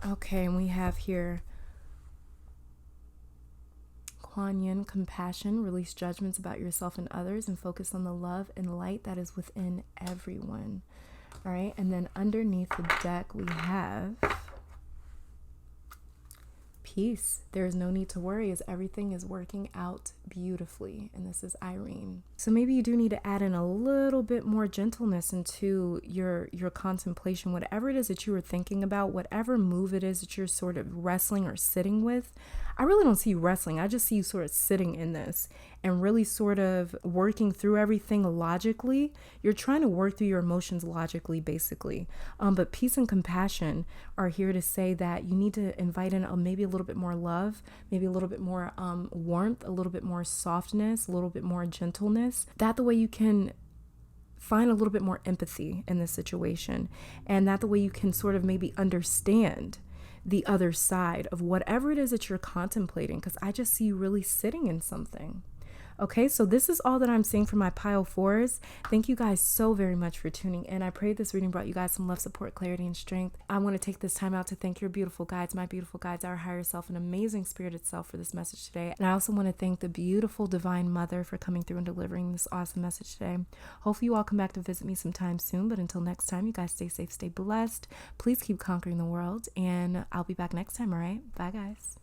Okay, and we have here Kuan Yin, compassion, release judgments about yourself and others, and focus on the love and light that is within everyone. All right, and then underneath the deck we have peace. There is no need to worry as everything is working out beautifully. And this is Irene. So maybe you do need to add in a little bit more gentleness into your contemplation, whatever it is that you were thinking about, whatever move it is that you're sort of wrestling or sitting with. I really don't see you wrestling. I just see you sort of sitting in this and really sort of working through everything logically. You're trying to work through your emotions logically, basically. But peace and compassion are here to say that you need to invite in maybe a little bit more love, maybe a little bit more warmth, a little bit more softness, a little bit more gentleness. That the way you can find a little bit more empathy in this situation, and that the way you can sort of maybe understand the other side of whatever it is that you're contemplating, because I just see you really sitting in something. Okay, so this is all that I'm seeing for my pile fours. Thank you guys so very much for tuning in. I pray this reading brought you guys some love, support, clarity, and strength. I want to take this time out to thank your beautiful guides, my beautiful guides, our higher self, and amazing spirit itself for this message today. And I also want to thank the beautiful Divine Mother for coming through and delivering this awesome message today. Hopefully you all come back to visit me sometime soon. But until next time, you guys stay safe, stay blessed. Please keep conquering the world. And I'll be back next time, all right? Bye, guys.